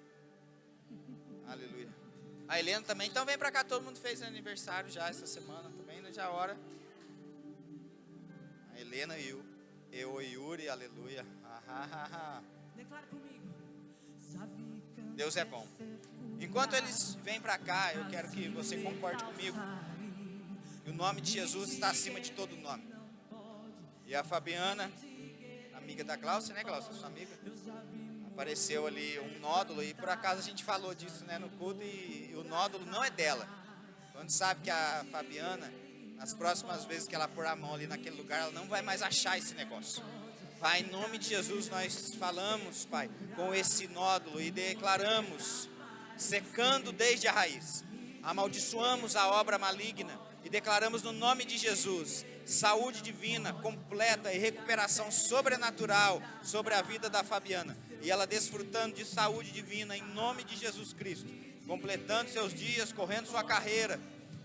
Aleluia. A Helena também, então vem para cá, todo mundo fez aniversário já essa semana, também já ora. A Helena e o Yuri, aleluia. Declara comigo. Deus é bom. Enquanto eles vêm para cá, eu quero que você concorde comigo. E o nome de Jesus está acima de todo nome. E a Fabiana, amiga da Glaucia, né, Glaucia, sua amiga? Apareceu ali um nódulo e por acaso a gente falou disso, né, no culto, e o nódulo não é dela. Quando sabe que a Fabiana, nas próximas vezes que ela pôr a mão ali naquele lugar, ela não vai mais achar esse negócio. Pai, em nome de Jesus, nós falamos, Pai, com esse nódulo e declaramos, secando desde a raiz, amaldiçoamos a obra maligna e declaramos no nome de Jesus, saúde divina, completa e recuperação sobrenatural sobre a vida da Fabiana. E ela desfrutando de saúde divina em nome de Jesus Cristo, completando seus dias, correndo sua carreira.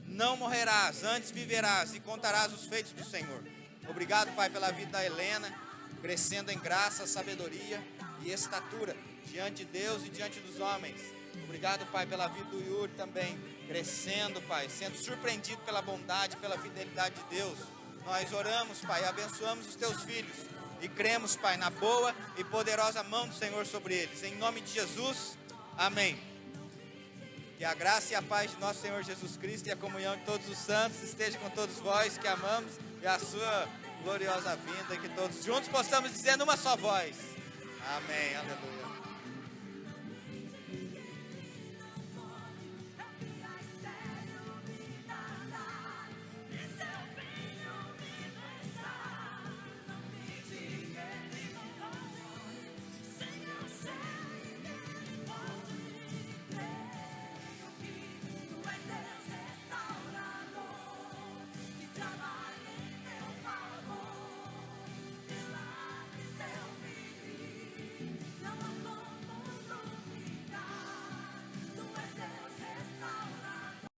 Não morrerás, antes viverás e contarás os feitos do Senhor. Obrigado, Pai, pela vida da Helena, crescendo em graça, sabedoria e estatura diante de Deus e diante dos homens. Obrigado, Pai, pela vida do Yuri também, crescendo, Pai, sendo surpreendido pela bondade, pela fidelidade de Deus. Nós oramos, Pai, abençoamos os teus filhos e cremos, Pai, na boa e poderosa mão do Senhor sobre eles. Em nome de Jesus, amém. Que a graça e a paz de nosso Senhor Jesus Cristo e a comunhão de todos os santos esteja com todos vós que amamos e a sua gloriosa vinda, e que todos juntos possamos dizer numa só voz. Amém, aleluia.